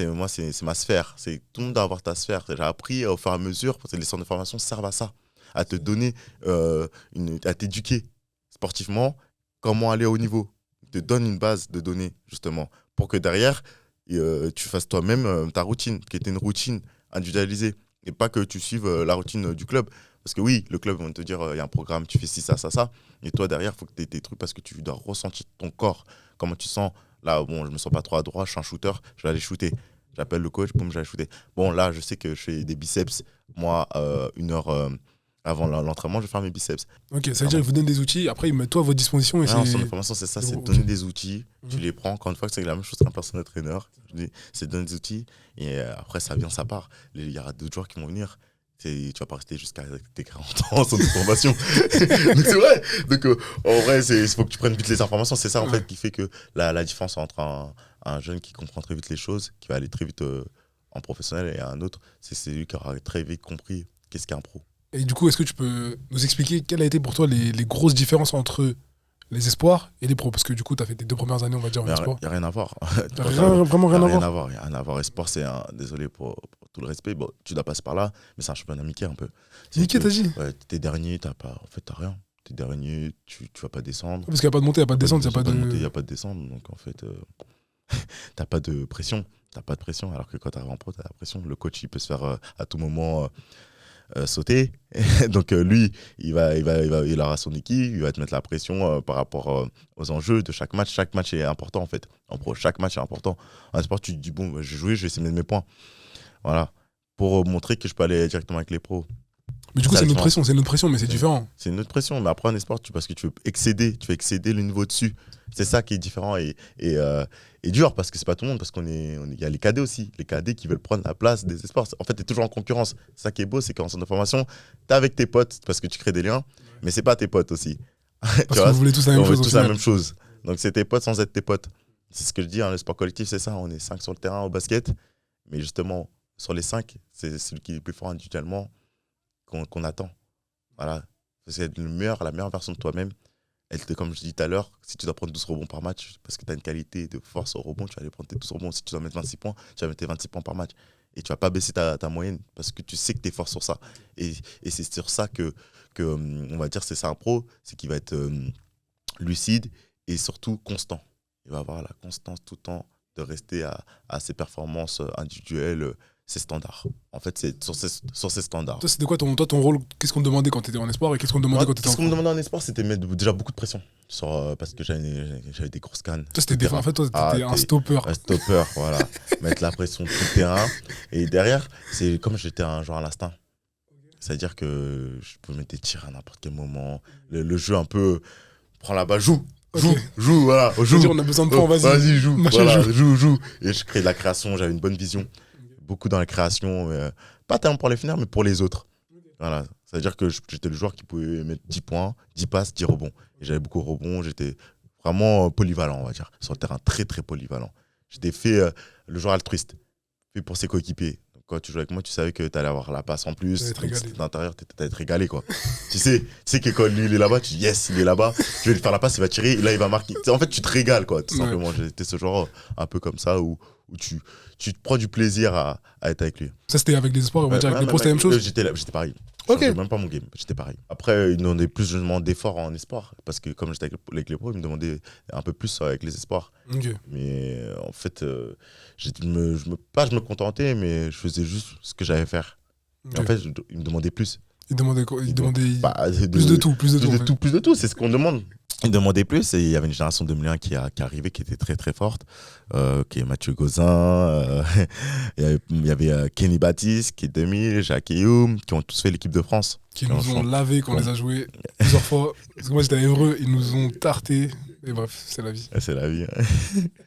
Speaker 1: Moi, c'est ma sphère. Tout le monde doit avoir ta sphère. J'ai appris au fur et à mesure, parce que les centres de formation servent à ça, à te donner, à t'éduquer sportivement, comment aller au haut niveau. Ils te donnent une base de données, justement, pour que derrière, tu fasses toi-même ta routine, qui était une routine individualisée, et pas que tu suives la routine du club. Parce que oui, le club va te dire, il y a un programme, tu fais ci, ça, et toi, derrière, il faut que tu aies tes trucs, parce que tu dois ressentir ton corps, comment tu sens. Là, bon, je me sens pas trop à droite, je suis un shooter, je vais aller shooter. J'appelle le coach, boum, je vais aller shooter. Bon, là, je sais que je fais des biceps. Moi, 1 heure avant l'entraînement, je vais faire mes biceps.
Speaker 5: Ok, ça veut dire qu'il vous donne des outils, après, il met tout à votre disposition. Et
Speaker 1: en centre de formation, c'est ça, c'est de donner des outils. Tu les prends, encore une fois, c'est la même chose qu'un personnel trainer. C'est de donner des outils, et après, ça vient, ça part. Il y aura d'autres joueurs qui vont venir. Tu vas pas rester jusqu'à tes 40 ans en centre de formation. Donc c'est vrai. Donc en vrai, il faut que tu prennes vite les informations. C'est ça en fait qui fait que la différence entre un jeune qui comprend très vite les choses, qui va aller très vite en professionnel, et un autre, c'est lui qui aura très vite compris qu'est-ce qu'un pro.
Speaker 5: Et du coup, est-ce que tu peux nous expliquer quelles a été pour toi les grosses différences entre les espoirs et les pros? Parce que du coup, tu as fait tes 2 premières années, on va dire, en espoir.
Speaker 1: Il n'y a rien à voir.
Speaker 5: Vraiment rien à voir.
Speaker 1: Il n'y a rien à voir. Espoir, c'est désolé pour tout le respect. Bon, tu dois passer par là, mais c'est un championnat Mickey un peu.
Speaker 5: Mickey, t'as dit?
Speaker 1: Ouais, t'es dernier, t'as rien. T'es dernier, tu vas pas descendre.
Speaker 5: Parce qu'il n'y a pas de montée, il n'y a pas de descente.
Speaker 1: Il n'y a pas de descente, donc en fait, t'as pas de pression. T'as pas de pression, alors que quand t'arrives en pro, t'as la pression. Le coach, il peut se faire à tout moment sauter. Donc lui, il aura son équipe, il va te mettre la pression par rapport aux enjeux de chaque match. Chaque match est important, en fait. En pro, chaque match est important. En sport, tu te dis, bon, je vais jouer, je vais essayer de mettre mes points. Voilà. Pour montrer que je peux aller directement avec les pros.
Speaker 5: Mais du coup, c'est une autre pression, mais c'est différent.
Speaker 1: C'est une autre pression, mais après en sport, parce que tu veux excéder le niveau dessus. C'est ça qui est différent et dur, parce que c'est pas tout le monde, parce il y a les cadets aussi, les cadets qui veulent prendre la place des sports. En fait, t'es toujours en concurrence. C'est ça qui est beau, c'est qu'en centre de formation, t'es avec tes potes parce que tu crées des liens, mais c'est pas tes potes aussi.
Speaker 5: Parce que vous voulez tous la même chose.
Speaker 1: Donc c'est tes potes sans être tes potes. C'est ce que je dis, le sport collectif, c'est ça. On est 5 sur le terrain au basket, mais justement, sur les 5, c'est celui qui est le plus fort individuellement qu'on attend. Voilà. C'est être la meilleure version de toi-même. Comme je dis tout à l'heure, si tu dois prendre 12 rebonds par match, parce que tu as une qualité de force au rebond, tu vas aller prendre tes 12 rebonds. Si tu dois mettre 26 points, tu vas mettre tes 26 points par match. Et tu vas pas baisser ta moyenne, parce que tu sais que tu es fort sur ça. Et c'est sur ça que on va dire, c'est ça un pro, c'est qu'il va être lucide et surtout constant. Il va avoir la constance tout le temps de rester à ses performances individuelles, ses standards. En fait, c'est sur ces standards.
Speaker 5: Toi, c'était quoi ton rôle? Qu'est-ce qu'on te demandait quand tu étais en espoir et qu'est-ce qu'on te demandait quand tu étais en pro?
Speaker 1: Ce qu'on me demandait en espoir, c'était mettre déjà beaucoup de pression. Parce que j'avais des grosses cannes.
Speaker 5: Toi, c'était un stopper.
Speaker 1: Un stopper, voilà. Mettre la pression tout le terrain. Et derrière, c'est comme j'étais un joueur à l'instinct. C'est-à-dire que je pouvais mettre des tirs à n'importe quel moment. Le jeu un peu, prends la balle, joue, voilà. Joue.
Speaker 5: On a besoin de points,
Speaker 1: vas-y, joue. Voilà, joue. Et je crée de la création, j'avais une bonne vision. Beaucoup dans la création, pas tellement pour les finales, mais pour les autres. Voilà. C'est-à-dire que j'étais le joueur qui pouvait mettre 10 points, 10 passes, 10 rebonds. Et j'avais beaucoup de rebonds, j'étais vraiment polyvalent, on va dire. Sur le terrain, très, très polyvalent. J'étais fait le joueur altruiste, fait pour ses coéquipiers. Donc, quand tu jouais avec moi, tu savais que tu allais avoir la passe en plus. D'intérieur, tu allais te régaler, quoi. tu sais que quand lui, il est là-bas, tu dis yes, il est là-bas, je vais lui faire la passe, il va tirer, et là, il va marquer. En fait, tu te régales, quoi, tout simplement. J'étais ce genre un peu comme ça où où tu te prends du plaisir à être avec lui.
Speaker 5: Ça, c'était avec les espoirs, on va dire, avec les pros, c'était la même chose.
Speaker 1: J'étais pareil.
Speaker 5: Ok.
Speaker 1: Je même pas mon game, j'étais pareil. Après, ils demandaient plus justement d'efforts en espoir, parce que comme j'étais avec les pros, ils me demandaient un peu plus avec les espoirs.
Speaker 5: Ok.
Speaker 1: Mais en fait, je me contentais, mais je faisais juste ce que j'avais à faire.
Speaker 5: Ok.
Speaker 1: Et en fait, ils me demandaient plus.
Speaker 5: Ils demandaient quoi? Ils demandaient
Speaker 1: Plus de tout.
Speaker 5: Plus de tout,
Speaker 1: C'est ce qu'on demande. Ils demandaient plus et il y avait une génération 2001 qui arrivait, qui était très très forte, qui est Mathieu Gauzin, il y avait Kenny Baptiste, qui est 2000, Jacques Eyoum, qui ont tous fait l'équipe de France.
Speaker 5: Qui nous ont lavé quand on les a joués plusieurs fois. Parce que moi j'étais à Évreux, ils nous ont tarté. Et bref, c'est la vie.
Speaker 1: C'est la vie.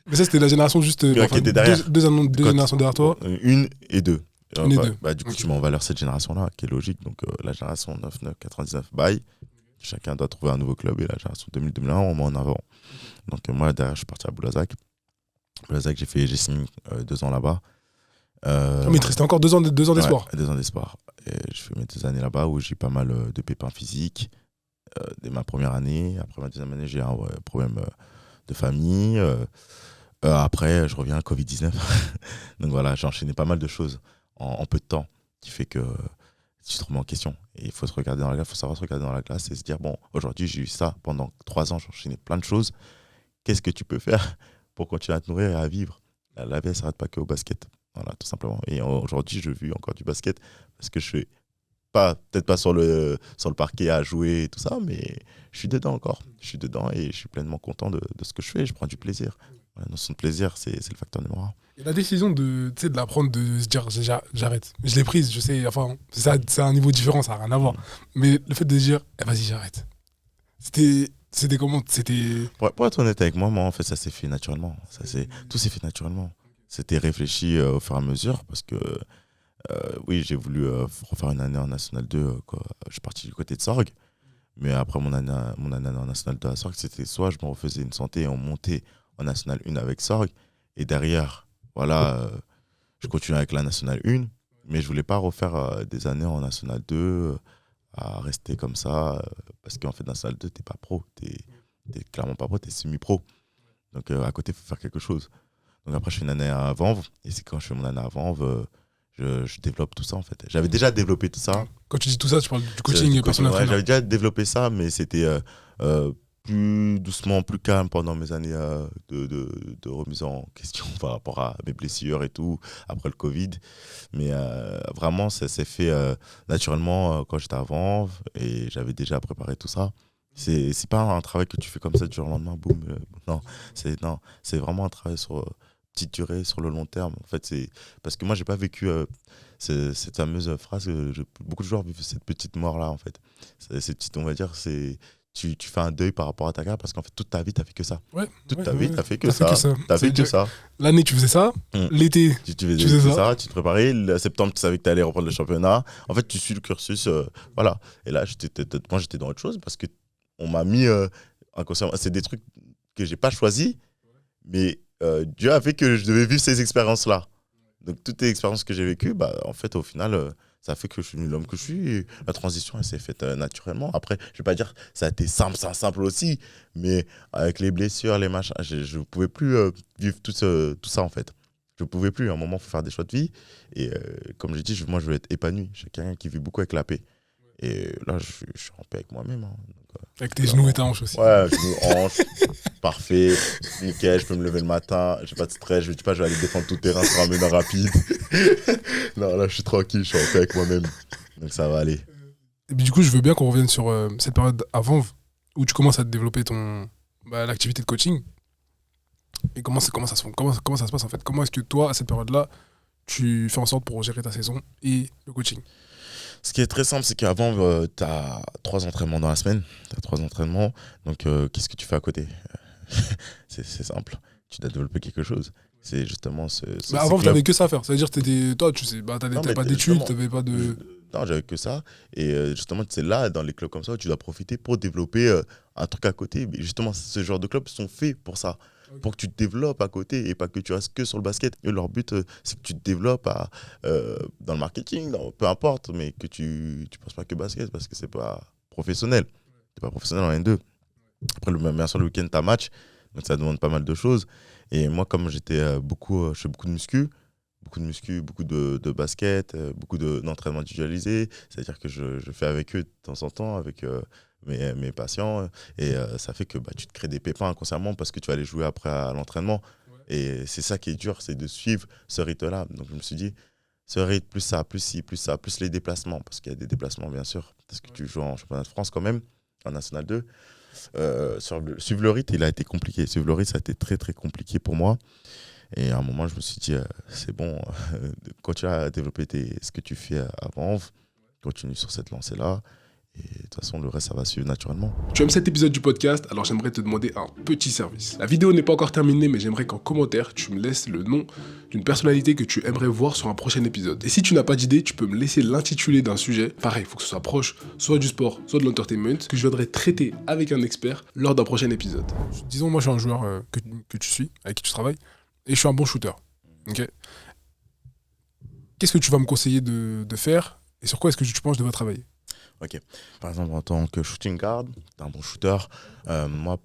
Speaker 5: Mais ça, c'était la génération juste.
Speaker 1: Qui était derrière.
Speaker 5: Deux générations derrière toi.
Speaker 1: Une et deux.
Speaker 5: Une et deux.
Speaker 1: Du coup, tu mets en valeur cette génération-là, qui est logique. Donc, la génération 99, bye. Chacun doit trouver un nouveau club. Et la génération 2000-2001, on met en avant. Donc, moi, derrière, je suis parti à Boulazac. Boulazac, j'ai signé 2 ans là-bas.
Speaker 5: Mais il te restait encore 2 ans d'espoir.
Speaker 1: Ouais, 2 ans d'espoir. Et je fais mes 2 années là-bas où j'ai eu pas mal de pépins physiques. Dès ma première année. Après ma deuxième année, j'ai un problème de famille. Après, je reviens à Covid-19. Donc voilà, j'ai enchaîné pas mal de choses en peu de temps, qui fait que tu te remets en question. Et il faut se regarder dans la glace, il faut savoir se regarder dans la glace et se dire, bon, aujourd'hui, j'ai eu ça pendant 3 ans, j'ai enchaîné plein de choses. Qu'est-ce que tu peux faire pour continuer à te nourrir et à vivre? La vie, elle ne s'arrête pas qu'au basket. Voilà, tout simplement. Et aujourd'hui, je vis encore du basket parce que je suis peut-être pas sur le parquet à jouer et tout ça, mais je suis dedans encore. Je suis dedans et je suis pleinement content de ce que je fais. Je prends du plaisir. La notion de plaisir, c'est le facteur numéro 1.
Speaker 5: Et la décision de la prendre, de se dire j'arrête. Je l'ai prise, je sais, enfin, c'est un niveau différent, ça n'a rien à voir. Mais le fait de se dire, vas-y, j'arrête. C'était comment?
Speaker 1: Pour être honnête avec moi, en fait, ça s'est fait naturellement. Tout s'est fait naturellement. C'était réfléchi au fur et à mesure parce que, oui, j'ai voulu refaire une année en National 2. Je suis parti du côté de Sorgues. Mais après mon année en National 2 à Sorgues, c'était soit je me refaisais une santé et on montait en National 1 avec Sorgues. Et derrière, voilà, je continue avec la National 1. Mais je voulais pas refaire des années en National 2 à rester comme ça. Parce qu'en fait, National 2, t'es pas pro. T'es clairement pas pro, t'es semi-pro. Donc à côté, il faut faire quelque chose. Donc après, je fais une année à Vanves. Et c'est quand je fais mon année à Vanves, je développe tout ça, en fait. J'avais déjà développé tout ça.
Speaker 5: Quand tu dis tout ça, tu parles du coaching personnel.
Speaker 1: Ouais, j'avais déjà développé ça, mais c'était plus doucement, plus calme pendant mes années de remise en question par rapport à mes blessures et tout, après le Covid. Mais vraiment, ça s'est fait naturellement quand j'étais à Vanves et j'avais déjà préparé tout ça. C'est pas un travail que tu fais comme ça du jour au lendemain, boum. Non, c'est vraiment un travail sur petite durée, sur le long terme. En fait, c'est parce que moi, j'ai pas vécu cette fameuse phrase. Beaucoup de joueurs vivent cette petite mort-là, en fait. Cette petite, on va dire, c'est... Tu fais un deuil par rapport à ta carrière parce qu'en fait, toute ta vie, tu as fait que ça. Toute ta vie, tu as fait que ça. Tu as fait que ça.
Speaker 5: L'année, tu faisais ça. L'été,
Speaker 1: tu faisais ça. Tu te préparais. Le septembre, tu savais que tu allais reprendre le championnat. En fait, tu suis le cursus. Voilà. Et là, moi, j'étais dans autre chose parce qu'on m'a mis inconsciemment. C'est des trucs que j'ai pas choisis, mais Dieu a fait que je devais vivre ces expériences-là. Donc, toutes les expériences que j'ai vécues, en fait, au final... ça fait que je suis l'homme que je suis. La transition, elle s'est faite naturellement. Après, je ne vais pas dire que ça a été simple aussi, mais avec les blessures, les machins, je ne pouvais plus vivre tout ça, en fait. Je ne pouvais plus. À un moment, il faut faire des choix de vie. Et comme j'ai dit, moi, je veux être épanoui. Je suis quelqu'un qui vit beaucoup avec la paix. Et là, je suis en paix avec moi-même. Hein. Donc,
Speaker 5: avec tes genoux et ta hanche aussi.
Speaker 1: Ouais, genoux, hanche, parfait, nickel, je peux me lever le matin, j'ai pas de stress, je ne dis pas je vais aller défendre tout terrain sur un meneur rapide. Non, là, je suis tranquille, je suis en paix avec moi-même. Donc ça va aller.
Speaker 5: Et puis du coup, je veux bien qu'on revienne sur cette période avant où tu commences à développer l'activité de coaching. Et comment ça se passe en fait? Comment est-ce que toi, à cette période-là, tu fais en sorte pour gérer ta saison et le coaching?
Speaker 1: Ce qui est très simple, c'est qu'avant, tu as 3 entraînements dans la semaine. Tu as 3 entraînements. Donc, qu'est-ce que tu fais à côté? C'est simple. Tu dois développer quelque chose. C'est justement
Speaker 5: avant, tu n'avais que ça à faire. C'est-à-dire que toi, tu sais, tu n'avais pas d'études, tu n'avais pas de...
Speaker 1: Non, j'avais que ça. Et justement, c'est là, dans les clubs comme ça, où tu dois profiter pour développer un truc à côté. Mais justement, ce genre de clubs sont faits pour ça. Pour que tu te développes à côté et pas que tu restes que sur le basket. Et leur but, c'est que tu te développes dans le marketing, peu importe, mais que tu ne penses pas que basket parce que c'est pas professionnel. Tu n'es pas professionnel en N2. Après, bien sûr, le week-end, tu as match. Donc ça demande pas mal de choses. Et moi, comme je fais beaucoup de muscu, beaucoup de basket, d'entraînement individualisé, c'est-à-dire que je fais avec eux de temps en temps, avec mes patients, et ça fait que tu te crées des pépins inconsciemment parce que tu vas aller jouer après à l'entraînement. Et c'est ça qui est dur, c'est de suivre ce rythme-là. Donc je me suis dit, ce rythme, plus ça, plus ci, plus ça, plus les déplacements, parce qu'il y a des déplacements bien sûr, parce que tu joues en championnat de France quand même, en National 2. Suivre le rythme, il a été compliqué. Suivre le rythme, ça a été très très compliqué pour moi. Et à un moment, je me suis dit, c'est bon, continue à développer ce que tu fais avant, continue sur cette lancée-là. Et de toute façon, le reste, ça va suivre naturellement.
Speaker 5: Tu aimes cet épisode du podcast, alors j'aimerais te demander un petit service. La vidéo n'est pas encore terminée, mais j'aimerais qu'en commentaire, tu me laisses le nom d'une personnalité que tu aimerais voir sur un prochain épisode. Et si tu n'as pas d'idée, tu peux me laisser l'intitulé d'un sujet. Pareil, il faut que ce soit proche, soit du sport, soit de l'entertainment, que je viendrai traiter avec un expert lors d'un prochain épisode. Disons, moi, je suis un joueur que tu suis, avec qui tu travailles, et je suis un bon shooter. Okay. Qu'est-ce que tu vas me conseiller de faire, et sur quoi est-ce que tu penses que je devrais travailler?
Speaker 1: Ok. Par exemple, en tant que shooting guard, t'es un bon shooter. Moi,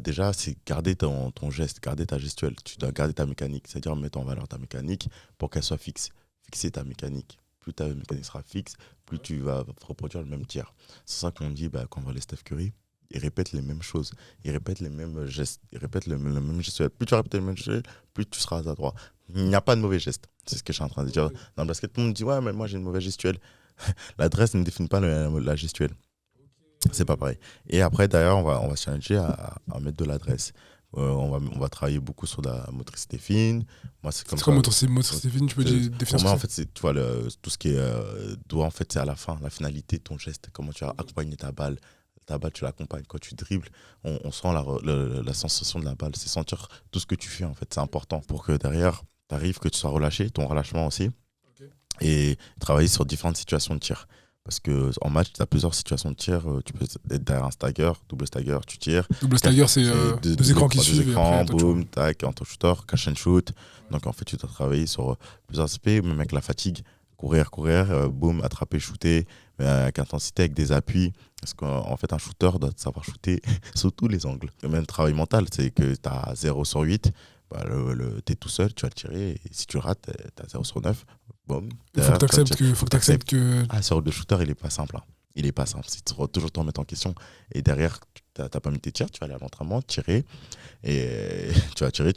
Speaker 1: déjà, c'est garder ton geste, garder ta gestuelle. Tu dois garder ta mécanique, c'est-à-dire mettre en valeur ta mécanique pour qu'elle soit fixe. Fixer ta mécanique. Plus ta mécanique sera fixe, plus tu vas reproduire le même tir. C'est ça qu'on dit quand on voit les Steph Curry. Ils répètent les mêmes choses, ils répètent les mêmes gestes, ils répètent le même gestuel. Plus tu répètes le même gestuel, plus tu seras adroit. Il n'y a pas de mauvais geste. C'est ce que je suis en train de dire. Dans le basket, tout le monde dit ouais, mais moi j'ai une mauvaise gestuelle. L'adresse ne définit pas la gestuelle. C'est pas pareil. Et après, d'ailleurs, on va se challenger à mettre de l'adresse. On va travailler beaucoup sur la motricité fine. Moi, c'est comme ça.
Speaker 5: C'est quoi motricité fine? Tu peux définir
Speaker 1: moi, en fait, c'est, tu vois, tout ce qui est doigt, en fait, c'est à la fin, la finalité de ton geste. Comment tu vas accompagner ta balle. Ta balle, tu l'accompagnes. Quand tu dribbles, on sent la sensation de la balle. C'est sentir tout ce que tu fais, en fait. C'est important pour que derrière, tu arrives, que tu sois relâché, ton relâchement aussi. Et travailler sur différentes situations de tir. Parce qu'en match, tu as plusieurs situations de tir. Tu peux être derrière un stagger, double stagger, tu tires.
Speaker 5: Double stagger, c'est deux écrans qui suivent.
Speaker 1: Deux écrans, boum, tac, en shooter, catch and shoot. Donc en fait, tu dois travailler sur plusieurs aspects, même avec la fatigue. Courir, boum, attraper, shooter, mais avec intensité, avec des appuis. Parce qu'en fait, un shooter doit savoir shooter sous tous les angles. Le même travail mental, c'est que tu as 0 sur 8. T'es tout seul, tu vas le tirer. Et si tu rates, t'as 0 sur 9. Bon,
Speaker 5: il faut que tu acceptes que.
Speaker 1: Ah, sur le shooter, il est pas simple. Hein. Il est pas simple. Tu dois toujours te remettre en question. Et derrière, t'as pas mis tes tirs, tu vas aller à l'entraînement, tirer. Et tu vas tirer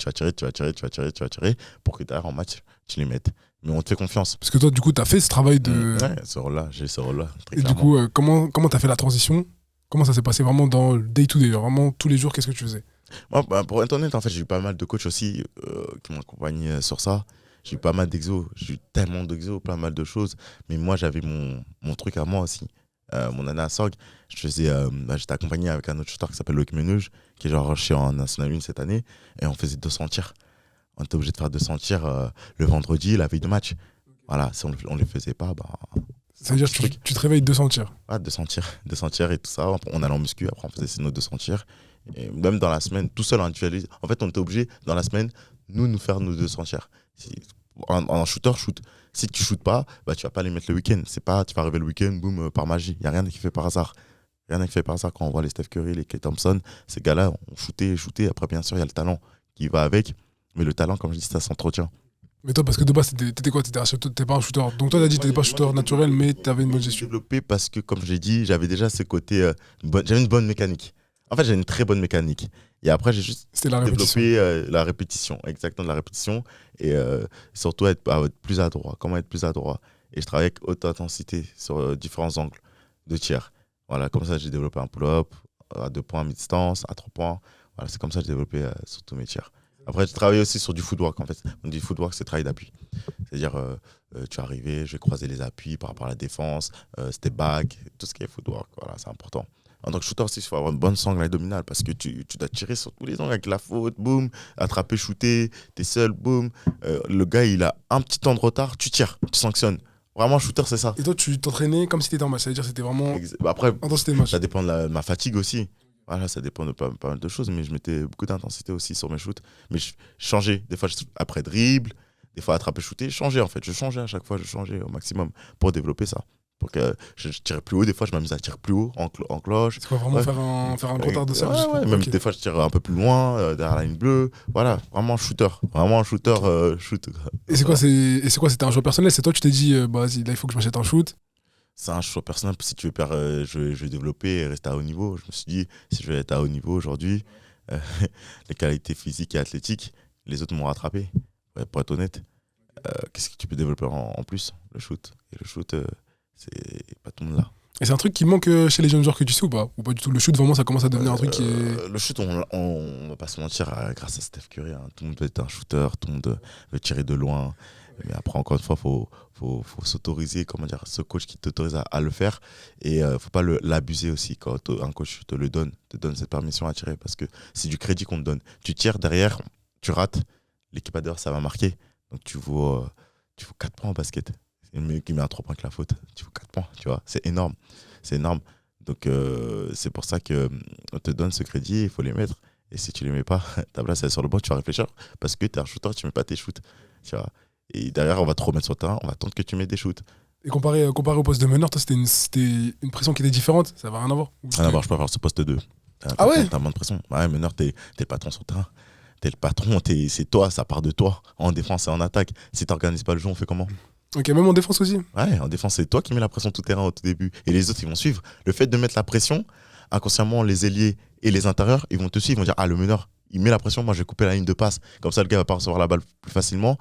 Speaker 1: pour que derrière, en match, tu les mettes. Mais on te fait confiance.
Speaker 5: Parce que toi, du coup, t'as fait ce travail de.
Speaker 1: Ouais, ce rôle-là, j'ai ce rôle-là.
Speaker 5: Et du coup, comment t'as fait la transition? Comment ça s'est passé vraiment dans le day-to-day? Vraiment, tous les jours, qu'est-ce que tu faisais?
Speaker 1: Moi, pour être honnête, en fait, j'ai eu pas mal de coachs aussi qui m'ont accompagné sur ça. J'ai eu pas mal d'exos, j'ai eu tellement d'exos, pas mal de choses. Mais moi, j'avais mon truc à moi aussi. Mon année à Sorgue, j'étais accompagné avec un autre shooter qui s'appelle Loïc Menuge, qui est genre rushé en National 1 cette année. Et on faisait 200 tirs. On était obligé de faire 200 tirs le vendredi, la veille de match. Voilà, si on ne les faisait pas,
Speaker 5: ça veut dire que tu te réveilles 200 tirs.
Speaker 1: Ah, 200 tirs et tout ça. On allait en muscu, après on faisait nos 200 tirs. Et même dans la semaine, tout seul individualisé. En fait, on était obligé, dans la semaine, nous faire nos 200 tirs. En shooter, shoot. Si tu shootes pas, tu vas pas les mettre le week-end. C'est pas, tu vas arriver le week-end, boum, par magie. Il n'y a rien qui fait par hasard. Rien qui fait par hasard quand on voit les Steph Curry, les Klay Thompson. Ces gars-là ont shooté. Après, bien sûr, il y a le talent qui va avec. Mais le talent, comme je dis, ça s'entretient.
Speaker 5: Mais toi, parce que de base, t'étais quoi? T'étais pas un shooter. Donc toi, t'as dit que t'étais pas un shooter naturel, mais t'avais une bonne gestion.
Speaker 1: J'ai développé parce que, comme j'ai dit, j'avais déjà ce côté. J'avais une bonne mécanique. En fait, j'ai une très bonne mécanique. Et après, j'ai juste développé la répétition. Exactement, la répétition. Et surtout, être plus adroit. Comment être plus adroit. Et je travaille avec haute intensité sur différents angles de tir. Voilà, comme ça, j'ai développé un pull-up à 2 points à mi-distance, à 3 points. Voilà, c'est comme ça que j'ai développé sur tous mes tirs. Après, je travaille aussi sur du footwork, en fait. On dit footwork, c'est travail d'appui. C'est-à-dire, tu es arrivé, je vais croiser les appuis par rapport à la défense, step back, tout ce qui est footwork. Voilà, c'est important. En tant que shooter aussi, il faut avoir une bonne sangle abdominale parce que tu dois tirer sur tous les angles avec la faute, boum, attraper, shooter, t'es seul, boum. Le gars, il a un petit temps de retard, tu tires, tu sanctionnes. Vraiment, shooter, c'est ça.
Speaker 5: Et toi, tu t'entraînais comme si t'étais en match, c'est-à-dire c'était vraiment
Speaker 1: après,
Speaker 5: intensité de match.
Speaker 1: Ça dépend de ma fatigue aussi. Voilà, ça dépend de pas mal de choses, mais je mettais beaucoup d'intensité aussi sur mes shoots. Mais je changeais, des fois après dribble, des fois attraper, shooter, je changeais en fait. Je changeais à chaque fois, je changeais au maximum pour développer ça. Pour que je tire plus haut, des fois je m'amuse à tirer plus haut en cloche.
Speaker 5: C'est quoi, vraiment
Speaker 1: Ouais.
Speaker 5: faire un compteur de serve?
Speaker 1: Ouais, même
Speaker 5: Ok.
Speaker 1: des fois je tire un peu plus loin, derrière la ligne bleue. Voilà, vraiment shooter. Vraiment un shooter, shoot.
Speaker 5: Et c'est quoi, c'était un choix personnel? C'est toi, tu t'es dit, bah, vas-y, là, il faut que je m'achète un shoot.
Speaker 1: C'est un choix personnel. Si tu veux je vais développer et rester à haut niveau. Je me suis dit, si je vais être à haut niveau aujourd'hui, euh, les qualités physiques et athlétiques, les autres m'ont rattrapé. Ouais, pour être honnête, qu'est-ce que tu peux développer en plus? Le shoot. Et le shoot, c'est pas tout le monde là.
Speaker 5: Et c'est un truc qui manque chez les jeunes joueurs que tu sais ou pas? Ou pas du tout? Le shoot, vraiment, ça commence à devenir un truc qui est.
Speaker 1: Le shoot, on va pas se mentir, grâce à Steph Curry, hein, tout le monde veut être un shooter, tout le monde veut tirer de loin. Mais après, encore une fois, faut s'autoriser, comment dire, ce coach qui t'autorise à le faire. Et faut pas l'abuser aussi quand un coach te donne cette permission à tirer. Parce que c'est du crédit qu'on te donne. Tu tires derrière, tu rates, l'équipe adverse, ça va marquer. Donc tu vaux 4 points en basket. C'est mieux qui met un 3 points que la faute. Tu vaux 4 points, tu vois. C'est énorme. C'est énorme. Donc c'est pour ça qu'on te donne ce crédit, il faut les mettre. Et si tu les mets pas, ta place elle est sur le banc, tu vas réfléchir. Parce que tu es un shooter, tu mets pas tes shoots. Tu vois. Et derrière, on va te remettre sur le terrain, on va attendre que tu mets des shoots.
Speaker 5: Et comparé au poste de meneur, toi, c'était une pression qui était différente? Ça va rien à voir?
Speaker 1: Rien à voir, je peux avoir ce poste 2.
Speaker 5: Ah ouais?
Speaker 1: T'as moins de pression. Ouais, meneur, t'es le patron sur le terrain. T'es le patron, c'est toi, ça part de toi. En défense et en attaque. Si t'organises pas le jeu, on fait comment?
Speaker 5: Ok, même en défense aussi?
Speaker 1: Ouais, en défense, c'est toi qui mets la pression tout terrain au tout début. Et les autres, ils vont suivre. Le fait de mettre la pression, inconsciemment, les ailiers et les intérieurs, ils vont te suivre. Ils vont dire, ah, le meneur, il met la pression, moi, je vais couper la ligne de passe. Comme ça, le gars va pas recevoir la balle plus facilement.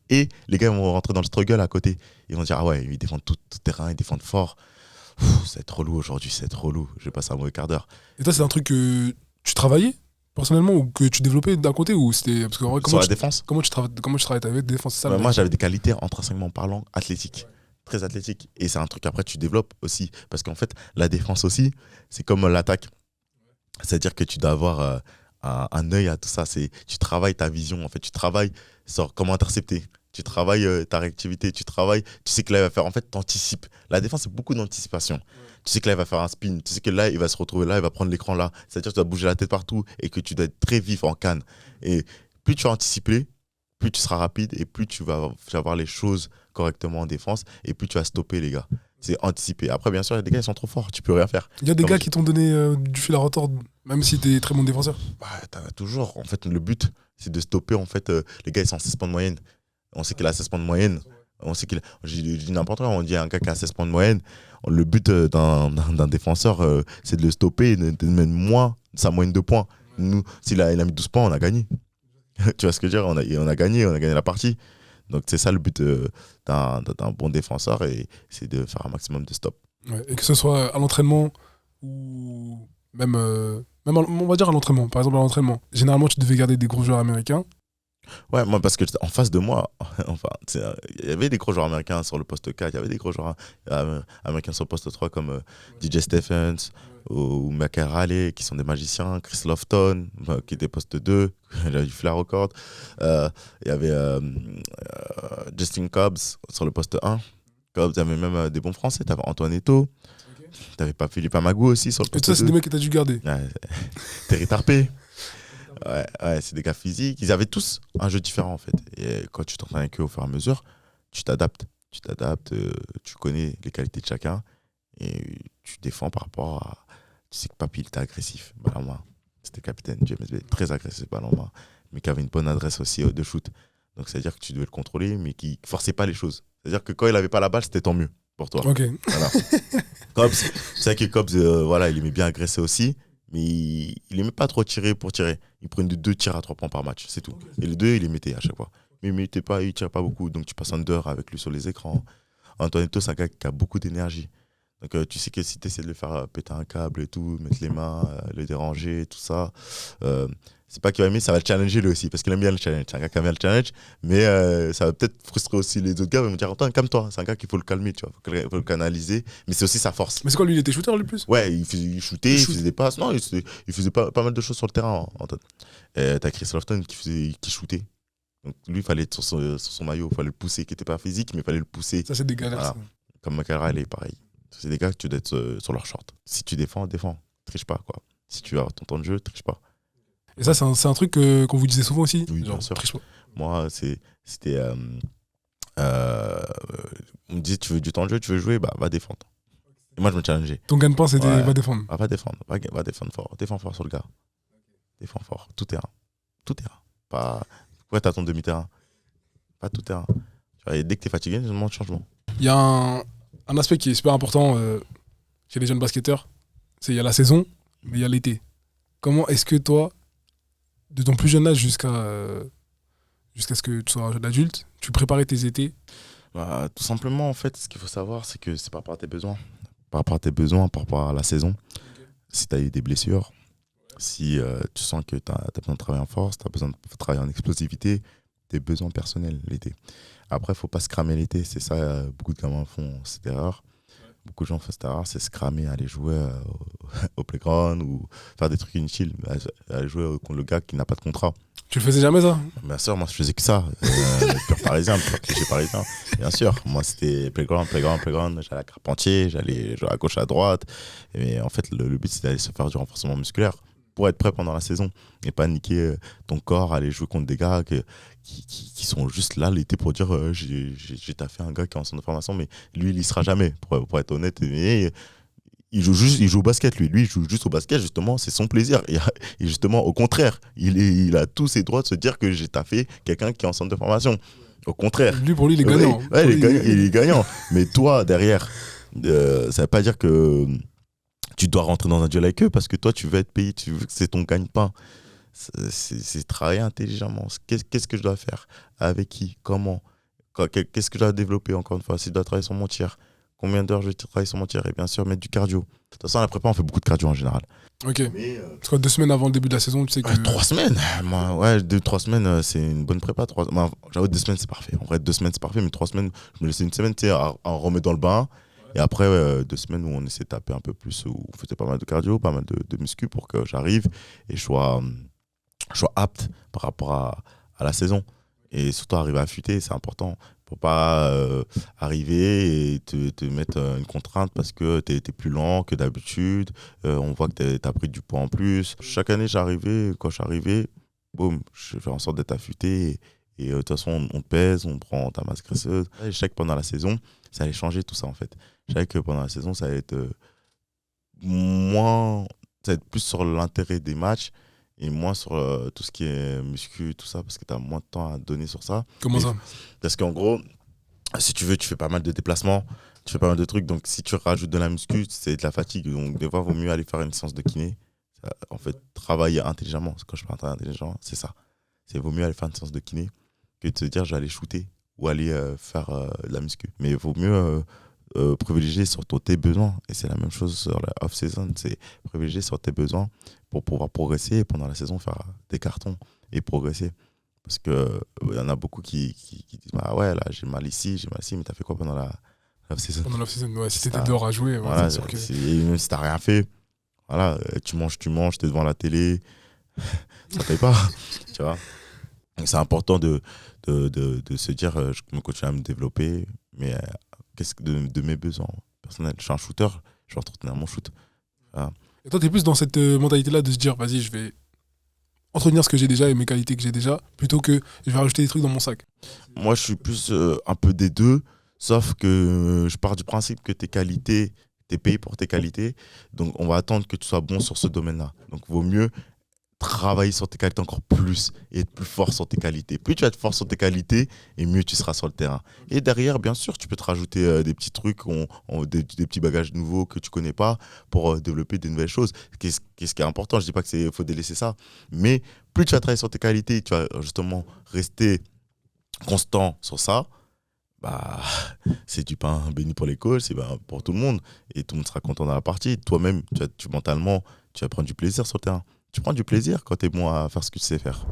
Speaker 1: Et les gars vont rentrer dans le struggle à côté. Ils vont dire, ah ouais, ils défendent tout terrain, ils défendent fort. C'est trop lourd aujourd'hui, c'est trop lourd. Je vais passer un mauvais quart d'heure.
Speaker 5: Et toi, c'est un truc que tu travaillais personnellement ou que tu développais d'un côté ou c'était. Parce que, en vrai,
Speaker 1: Sur la défense,
Speaker 5: comment tu travailles avec des défenses?
Speaker 1: moi, j'avais des qualités, intrinsèquement parlant, athlétiques. Très athlétiques. Et c'est un truc après, tu développes aussi. Parce qu'en fait, la défense aussi, c'est comme l'attaque. C'est-à-dire que tu dois avoir un œil à tout ça. Tu travailles ta vision, en fait. Tu travailles sur comment intercepter. Tu travailles ta réactivité. Tu sais que là, il va faire. En fait, tu anticipes. La défense, c'est beaucoup d'anticipation. Tu sais que là, il va faire un spin. Tu sais que là, il va se retrouver là, il va prendre l'écran là. C'est-à-dire que tu dois bouger la tête partout et que tu dois être très vif en canne. Et plus tu vas anticiper, plus tu seras rapide et plus tu vas avoir les choses correctement en défense et plus tu vas stopper les gars. C'est anticiper. Après, bien sûr, il y a des gars, ils sont trop forts. Tu peux rien faire.
Speaker 5: Il y a des
Speaker 1: Comme
Speaker 5: gars
Speaker 1: je-
Speaker 5: qui t'ont donné du fil à retordre, même si t'es très bon défenseur.
Speaker 1: Bah, t'en as toujours. En fait, le but, c'est de stopper. En fait, les gars, ils sont en 16 points de moyenne. On sait qu'il a 16 points de moyenne. On sait je dis n'importe quoi. On dit un gars qui a 16 points de moyenne. Le but d'un défenseur, c'est de le stopper et de mettre moins de sa moyenne de points. Nous, s'il a mis 12 points, on a gagné. Tu vois ce que je veux dire? On a gagné la partie. Donc, c'est ça le but d'un bon défenseur et c'est de faire un maximum de stops.
Speaker 5: Ouais, et que ce soit à l'entraînement ou même on va dire à l'entraînement. Par exemple, à l'entraînement, généralement, tu devais garder des gros joueurs américains.
Speaker 1: Ouais, moi, parce que en face de moi, enfin, il y avait des gros joueurs américains sur le poste 4, il y avait des gros joueurs américains sur le poste 3 comme DJ Stephens ou Macarale, qui sont des magiciens, Chris Lofton, qui était poste 2, il a eu flair au cordes. Il y avait Justin Cobbs sur le poste 1. Cobbs, il y avait même des bons Français, tu avais Antoine Eto'o, tu n'avais pas Philippe Amagou aussi sur le
Speaker 5: Et
Speaker 1: poste
Speaker 5: tout ça, c'est
Speaker 1: 2.
Speaker 5: des mecs que tu as dû garder.
Speaker 1: Ouais, Terry Tarpé. Ouais, c'est des gars physiques. Ils avaient tous un jeu différent en fait. Et quand tu t'entraînes avec eux au fur et à mesure, tu t'adaptes. Tu connais les qualités de chacun et tu défends par rapport à. Tu sais que Papy, il était agressif, balle en main. C'était capitaine James Bay, très agressif, balle en main. Mais qui avait une bonne adresse aussi de shoot. Donc c'est-à-dire que tu devais le contrôler, mais qui forçait pas les choses. C'est-à-dire que quand il avait pas la balle, c'était tant mieux pour toi.
Speaker 5: Ok.
Speaker 1: Voilà. Cobbs, c'est vrai que Cobbs, voilà, il aimait bien agresser aussi. Mais il n'aimait pas trop tirer pour tirer. Il prenait 2 tirs à 3 points par match, c'est tout. Et les 2, il les mettait à chaque fois. Mais il ne tirait pas beaucoup, donc tu passes under avec lui sur les écrans. Antoine Eto'o, c'est un gars qui a beaucoup d'énergie. Donc tu sais que si tu essaies de le faire péter un câble et tout, mettre les mains, le déranger, tout ça, c'est pas qu'il va aimer, ça va le challenger lui aussi, parce qu'il aime bien le challenge. C'est un gars qui aime bien le challenge, mais ça va peut-être frustrer aussi les autres gars. Ils vont dire, Antoine, calme-toi, c'est un gars qu'il faut le calmer, tu vois, faut le canaliser, mais c'est aussi sa force.
Speaker 5: Mais c'est quoi, lui, il était shooter le plus?
Speaker 1: Ouais, il shootait, il faisait des passes. Non, il faisait pas mal de choses sur le terrain, Antoine. T'as Chris Lofton qui shootait. Donc lui, il fallait être sur son maillot, il fallait le pousser, qui n'était pas physique, mais il fallait le pousser.
Speaker 5: Ça, c'est des galères.
Speaker 1: Voilà.
Speaker 5: Ça.
Speaker 1: Comme Makara, elle est pareil. C'est des gars que tu dois être sur leur short. Si tu défends, triche pas, quoi. Si tu as ton temps de jeu, triche pas.
Speaker 5: Et ça, c'est un truc qu'on vous disait souvent aussi.
Speaker 1: Oui,
Speaker 5: genre,
Speaker 1: bien sûr.
Speaker 5: triche pas.
Speaker 1: Moi, c'était... on me disait, tu veux du temps de jeu, tu veux jouer, bah va défendre. Et moi, je me challengeais.
Speaker 5: Ton gagne-pain, c'était
Speaker 1: Ouais.
Speaker 5: va défendre.
Speaker 1: Va défendre, va défendre fort. Défends fort sur le gars. Défends fort, tout terrain. Tout terrain. Pas... Pourquoi t'as ton demi-terrain? Pas tout terrain. Tu vois, et dès que t'es fatigué, je demande changement.
Speaker 5: Il y a un aspect qui est super important chez les jeunes basketteurs. Il y a la saison, mais il y a l'été. Comment est-ce que toi, de ton plus jeune âge jusqu'à ce que tu sois un jeune adulte, tu préparais tes étés?
Speaker 1: Bah, tout simplement, en fait, ce qu'il faut savoir, c'est que c'est par rapport à tes besoins. Par rapport à tes besoins, par rapport à la saison. Si tu as eu des blessures, si tu sens que tu as besoin de travailler en force, tu as besoin de travailler en explosivité, tes besoins personnels l'été. Après, il ne faut pas se cramer l'été. C'est ça, beaucoup de gamins font cette erreur. Beaucoup de gens font cette erreur, c'est se cramer, aller jouer au playground ou faire des trucs inutiles, aller jouer contre le gars qui n'a pas de contrat.
Speaker 5: Tu le faisais jamais, ça?
Speaker 1: Bien sûr, moi je faisais que ça. Pur parisien, pur cliché parisien. Bien sûr, moi c'était playground. J'allais à Carpentier, j'allais jouer à gauche, à droite. Et en fait, le but c'était d'aller se faire du renforcement musculaire pour être prêt pendant la saison et pas niquer ton corps, aller jouer contre des gars qui sont juste là l'été pour dire j'ai taffé un gars qui est en centre de formation, mais lui il y sera jamais, pour être honnête. Et il joue au basket, lui il joue juste au basket, justement, c'est son plaisir. Et justement, au contraire, il a tous ses droits de se dire que j'ai taffé quelqu'un qui est en centre de formation. Au contraire.
Speaker 5: Lui, pour lui, il est gagnant.
Speaker 1: Ouais, il est gagnant. Mais toi, derrière, ça veut pas dire que tu dois rentrer dans un duel avec eux parce que toi, tu veux être payé, tu veux que c'est ton gagne-pain. C'est travailler intelligemment. Qu'est-ce que je dois faire? Avec qui? Comment? Qu'est-ce que je dois développer, encore une fois? Si je dois travailler sur mon tir, combien d'heures je vais travailler sur mon tir? Et bien sûr, mettre du cardio. De toute façon, à la prépa, on fait beaucoup de cardio en général.
Speaker 5: Ok. Parce que 2 semaines avant le début de la saison, tu sais que...
Speaker 1: 3 semaines. Moi, ouais, 2-3 semaines, c'est une bonne prépa. J'avoue, 2 semaines, c'est parfait. En vrai, 2 semaines, c'est parfait. Mais 3 semaines, je me laissais une semaine, tu sais, à remettre dans le bain. Et après, 2 semaines où on essaie de taper un peu plus, où on faisait pas mal de cardio, pas mal de muscu pour que j'arrive et je sois apte par rapport à la saison. Et surtout, arriver à affûter, c'est important. Pour pas arriver et te mettre une contrainte parce que t'es plus lent que d'habitude. On voit que t'as pris du poids en plus. Chaque année, quand je suis arrivé, boum, je fais en sorte d'être affûté. Et de toute façon, on te pèse, on prend ta masse graisseuse. Et je sais que pendant la saison, ça allait changer tout ça en fait. Je savais que pendant la saison, ça allait être ça va être plus sur l'intérêt des matchs et moins sur tout ce qui est muscu, tout ça, parce que tu as moins de temps à donner sur ça.
Speaker 5: Comment ça?
Speaker 1: Parce qu'en gros, si tu veux, tu fais pas mal de déplacements, tu fais pas mal de trucs, donc si tu rajoutes de la muscu, c'est de la fatigue. Donc des fois, il vaut mieux aller faire une séance de kiné. En fait, travailler intelligemment. Quand je parle travailler intelligent, c'est ça. Il vaut mieux aller faire une séance de kiné que de se dire, je vais aller shooter ou aller faire de la muscu. Mais il vaut mieux privilégier sur tes besoins. Et c'est la même chose sur la off-season. C'est privilégier sur tes besoins pour pouvoir progresser et pendant la saison faire des cartons et progresser. Parce qu'il y en a beaucoup qui disent bah ouais, là j'ai mal ici, mais t'as fait quoi pendant la off-season?
Speaker 5: Pendant l'off-season, ouais, si t'étais dehors à jouer,
Speaker 1: voilà,
Speaker 5: c'est sûr que...
Speaker 1: même si t'as rien fait, voilà, tu manges, t'es devant la télé, ça paye pas, tu vois. Donc c'est important de se dire je me continue à me développer, mais qu'est-ce que de mes besoins personnels? Je suis un shooter, je vais entretenir mon shoot. Voilà.
Speaker 5: Et toi, t'es plus dans cette mentalité-là de se dire, vas-y, je vais entretenir ce que j'ai déjà et mes qualités que j'ai déjà, plutôt que je vais rajouter des trucs dans mon sac.
Speaker 1: Moi, je suis plus un peu des deux, sauf que je pars du principe que tes qualités, t'es payé pour tes qualités, donc on va attendre que tu sois bon sur ce domaine-là. Donc, il vaut mieux travailler sur tes qualités encore plus et être plus fort sur tes qualités. Plus tu vas être fort sur tes qualités et mieux tu seras sur le terrain. Et derrière, bien sûr, tu peux te rajouter des petits trucs, des petits bagages nouveaux que tu connais pas pour développer des nouvelles choses. Qu'est-ce qui est important? Je dis pas qu'il faut délaisser ça, mais plus tu vas travailler sur tes qualités, tu vas justement rester constant sur ça. Bah, c'est du pain béni pour l'école, c'est pour tout le monde et tout le monde sera content dans la partie. Toi-même, mentalement, tu vas prendre du plaisir sur le terrain. Tu prends du plaisir quand tu es bon à faire ce que tu sais faire.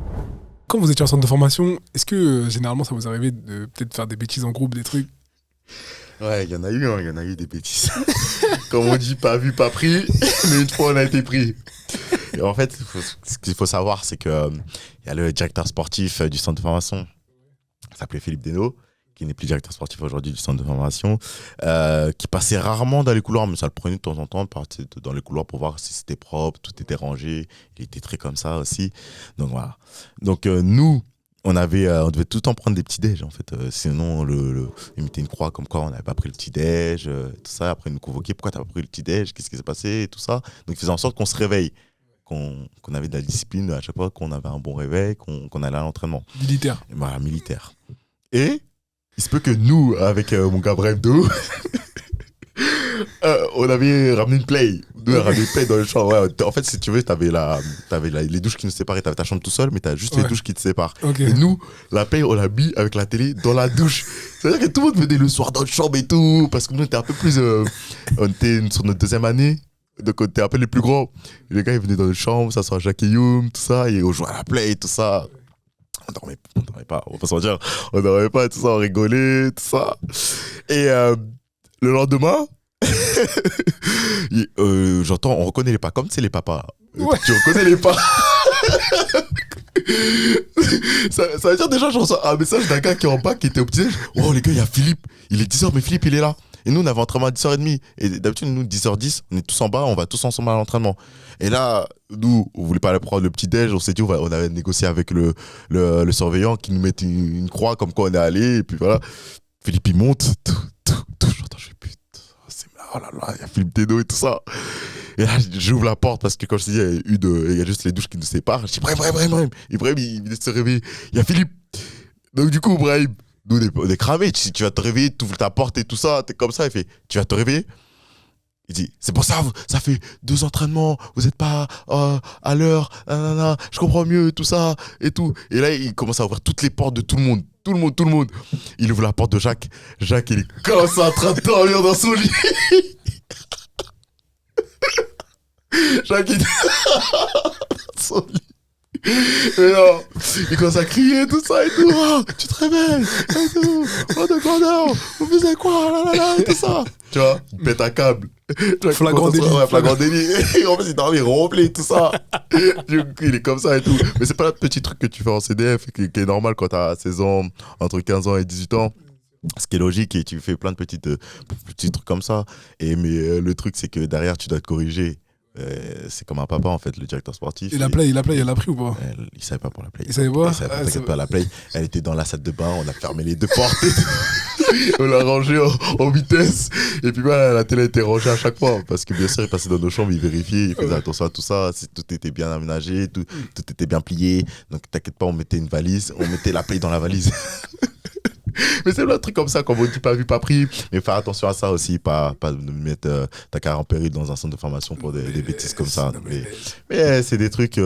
Speaker 5: Quand vous étiez en centre de formation, est-ce que généralement ça vous arrivait de peut-être faire des bêtises en groupe, des trucs?
Speaker 1: Ouais, il y en a eu des bêtises. Comme on dit, pas vu, pas pris, mais une fois on a été pris. Et en fait, ce qu'il faut savoir, c'est qu'il y a le directeur sportif du centre de formation, il s'appelait Philippe Desnaux, qui n'est plus directeur sportif aujourd'hui du centre de formation, qui passait rarement dans les couloirs, mais ça le prenait de temps en temps de partir dans les couloirs pour voir si c'était propre, tout était rangé. Il était très comme ça aussi. Donc voilà. Donc nous, on devait tout le temps prendre des petits déj en fait. Sinon, ils mettaient une croix comme quoi on n'avait pas pris le petit déj, tout ça. Après, ils nous convoquaient. Pourquoi t'as pas pris le petit déj? Qu'est-ce qui s'est passé? Et tout ça. Donc, ils faisaient en sorte qu'on se réveille, qu'on avait de la discipline à chaque fois, qu'on avait un bon réveil, qu'on allait à l'entraînement.
Speaker 5: Militaire.
Speaker 1: Et voilà, militaire. Et il se peut que nous, avec mon gars Bref 2, on avait ramené une play. Nous, on avait ramené une play dans le champ. Ouais, en fait, si tu veux, t'avais les douches qui nous séparaient. T'avais ta chambre tout seul, mais t'as juste les douches qui te séparent.
Speaker 5: Okay.
Speaker 1: Et nous, la play, on l'a mis avec la télé dans la douche. C'est-à-dire que tout le monde venait le soir dans la chambre et tout. Parce que nous, on était un peu plus. On était sur notre 2e année. Donc, on était un peu les plus grands. Et les gars, ils venaient dans la chambre, ça soit Jacques et Youm, tout ça. Et on jouait à la play, tout ça. On dormait pas, on va pas se mentir. On dormait pas, tout ça, on rigolait, tout ça. Et le lendemain, j'entends, on reconnaît les pas, comme c'est les papas.
Speaker 5: Ouais.
Speaker 1: Tu reconnais les pas. ça veut dire déjà, je reçois un message d'un gars qui est en bas, qui était au petit-déj. Oh les gars, il y a Philippe. Il est 10h, mais Philippe, il est là. Et nous, on avait entraînement à 10h30. Et d'habitude, nous, 10h10, on est tous en bas, on va tous ensemble à l'entraînement. Et là, nous, on voulait pas aller prendre le petit-déj. On s'est dit, on avait négocié avec le surveillant qui nous mettait une croix comme quoi on est allé. Et puis voilà. Philippe, il monte. Tout. J'entends, je fais putain. Oh là là, il y a Philippe Teno et tout ça. Et là, j'ouvre la porte parce que quand je te dis, il y a juste les douches qui nous séparent. Je dis, Brahim. Ibrahim, il vient de se réveiller. Il y a Philippe. Donc, du coup, Brahim, nous, on est cramés. Tu vas te réveiller, tu ouvres ta porte et tout ça. T'es comme ça. Il fait, tu vas te réveiller. Il dit, c'est pour ça, ça fait 2 entraînements. Vous n'êtes pas à l'heure. Je comprends mieux, tout ça et tout. Et là, il commence à ouvrir toutes les portes de tout le monde. Tout le monde. Il ouvre la porte de Jacques. Jacques, il est comme ça en train de dormir dans son lit. Jacques, il est dans son lit. Et non, il commence à crier, tout ça et tout. Oh, tu te réveilles et tout. Oh, de grandeur. Vous faisiez quoi? Et tout ça. Tu vois, il pète un câble.
Speaker 5: Flagrant délit.
Speaker 1: Ouais, flagrant délit. Et en fait, il dormait, il ronflait, tout ça. Du coup, il est comme ça et tout. Mais c'est pas le petit truc que tu fais en CDF qui est normal quand t'as 16 ans, entre 15 ans et 18 ans. Ce qui est logique, et tu fais plein de petits trucs comme ça. Mais le truc, c'est que derrière, tu dois te corriger. C'est comme un papa en fait, le directeur sportif.
Speaker 5: Et la play, il l'a pris ou pas?
Speaker 1: Il savait pas pour la play.
Speaker 5: Il savait pas?
Speaker 1: T'inquiète pas, la play, elle était dans la salle de bain, on a fermé les 2 portes. On l'a rangée en vitesse. Et puis voilà, la télé était rangée à chaque fois. Parce que bien sûr, il passait dans nos chambres, il vérifiait, il faisait attention à tout ça. Si tout était bien aménagé, tout était bien plié. Donc t'inquiète pas, on mettait une valise, on mettait la play dans la valise. Mais c'est plein de trucs comme ça, comme on dit, pas vu, pas pris. Mais faire attention à ça aussi, pas mettre ta carrière en péril dans un centre de formation pour des bêtises comme ça. Mais c'est des trucs,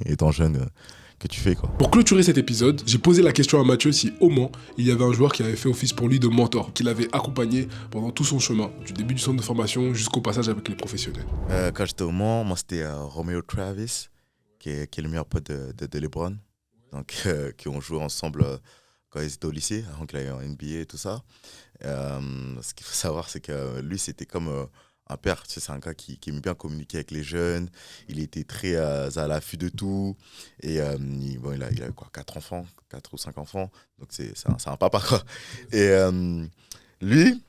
Speaker 1: étant jeune, que tu fais, quoi.
Speaker 5: Pour clôturer cet épisode, j'ai posé la question à Mathieu si au Mans, il y avait un joueur qui avait fait office pour lui de mentor, qui l'avait accompagné pendant tout son chemin, du début du centre de formation jusqu'au passage avec les professionnels.
Speaker 1: Quand j'étais au Mans, moi c'était Romeo Travis, qui est le meilleur pote de LeBron, donc qui ont joué ensemble quand ils étaient au lycée, avant qu'il aille en NBA et tout ça. Ce qu'il faut savoir, c'est que lui, c'était comme un père. Tu sais, c'est un gars qui aimait bien communiquer avec les jeunes. Il était très à l'affût de tout. Et il a quoi, 4 enfants, 4 ou 5 enfants. Donc, c'est un papa, quoi. Et lui,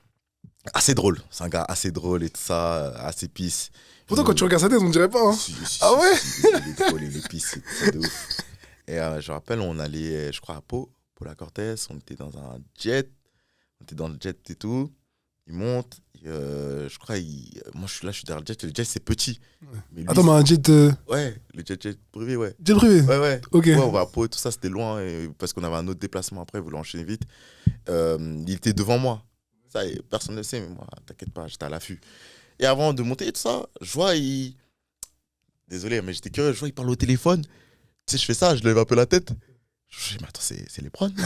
Speaker 1: assez drôle. C'est un gars assez drôle et tout ça, assez pisse.
Speaker 5: Pourtant, quand tu regardes sa tête, on dirait pas. Hein. Ah ouais?
Speaker 1: Il est drôle, il est pisse, c'est de ouf. Et je me rappelle, on allait, je crois, à Pau. La Cortez, on était dans un jet, on était dans le jet et tout. Il monte, je crois, moi je suis derrière le jet c'est petit.
Speaker 5: Ouais.
Speaker 1: Mais lui,
Speaker 5: attends, mais un jet.
Speaker 1: Ouais, le jet privé, ouais.
Speaker 5: Jet privé?
Speaker 1: Ouais.
Speaker 5: Ok.
Speaker 1: Ouais, on va à Pau et tout ça, c'était loin, parce qu'on avait un autre déplacement après, il voulait enchaîner vite. Il était devant moi. Ça, personne ne le sait, mais moi, t'inquiète pas, j'étais à l'affût. Et avant de monter et tout ça, je vois, désolé, mais j'étais curieux, je vois, il parle au téléphone. Tu sais, je fais ça, je lève un peu la tête. Je dis, mais attends, c'est LeBron, là.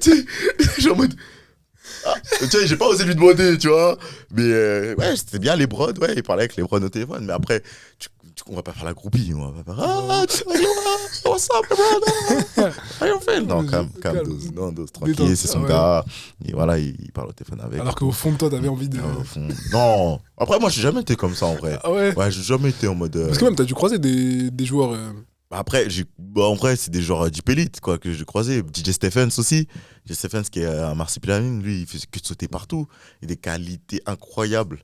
Speaker 1: Tu sais, je suis en mode. Tu vois, j'ai pas osé lui demander, tu vois. Mais ouais, c'était bien LeBron, ouais, il parlait avec LeBron au téléphone. Mais après, on va pas faire la groupie, on va pas faire. What's up, LeBron? How you feel? Non, calme, tranquille, c'est son gars. Et voilà, il parle au téléphone avec.
Speaker 5: Alors qu'au fond de toi, t'avais envie de.
Speaker 1: Non. Après, moi, j'ai jamais été comme ça, en vrai.
Speaker 5: Ah ouais?
Speaker 1: Ouais, j'ai jamais été en mode.
Speaker 5: Parce que même, t'as dû croiser des joueurs.
Speaker 1: Après, en vrai, c'est des genres deep elite, quoi, que j'ai croisé. DJ Stephens aussi. DJ Stephens qui est un marsupilami, lui, il fait que de sauter partout. Il a des qualités incroyables.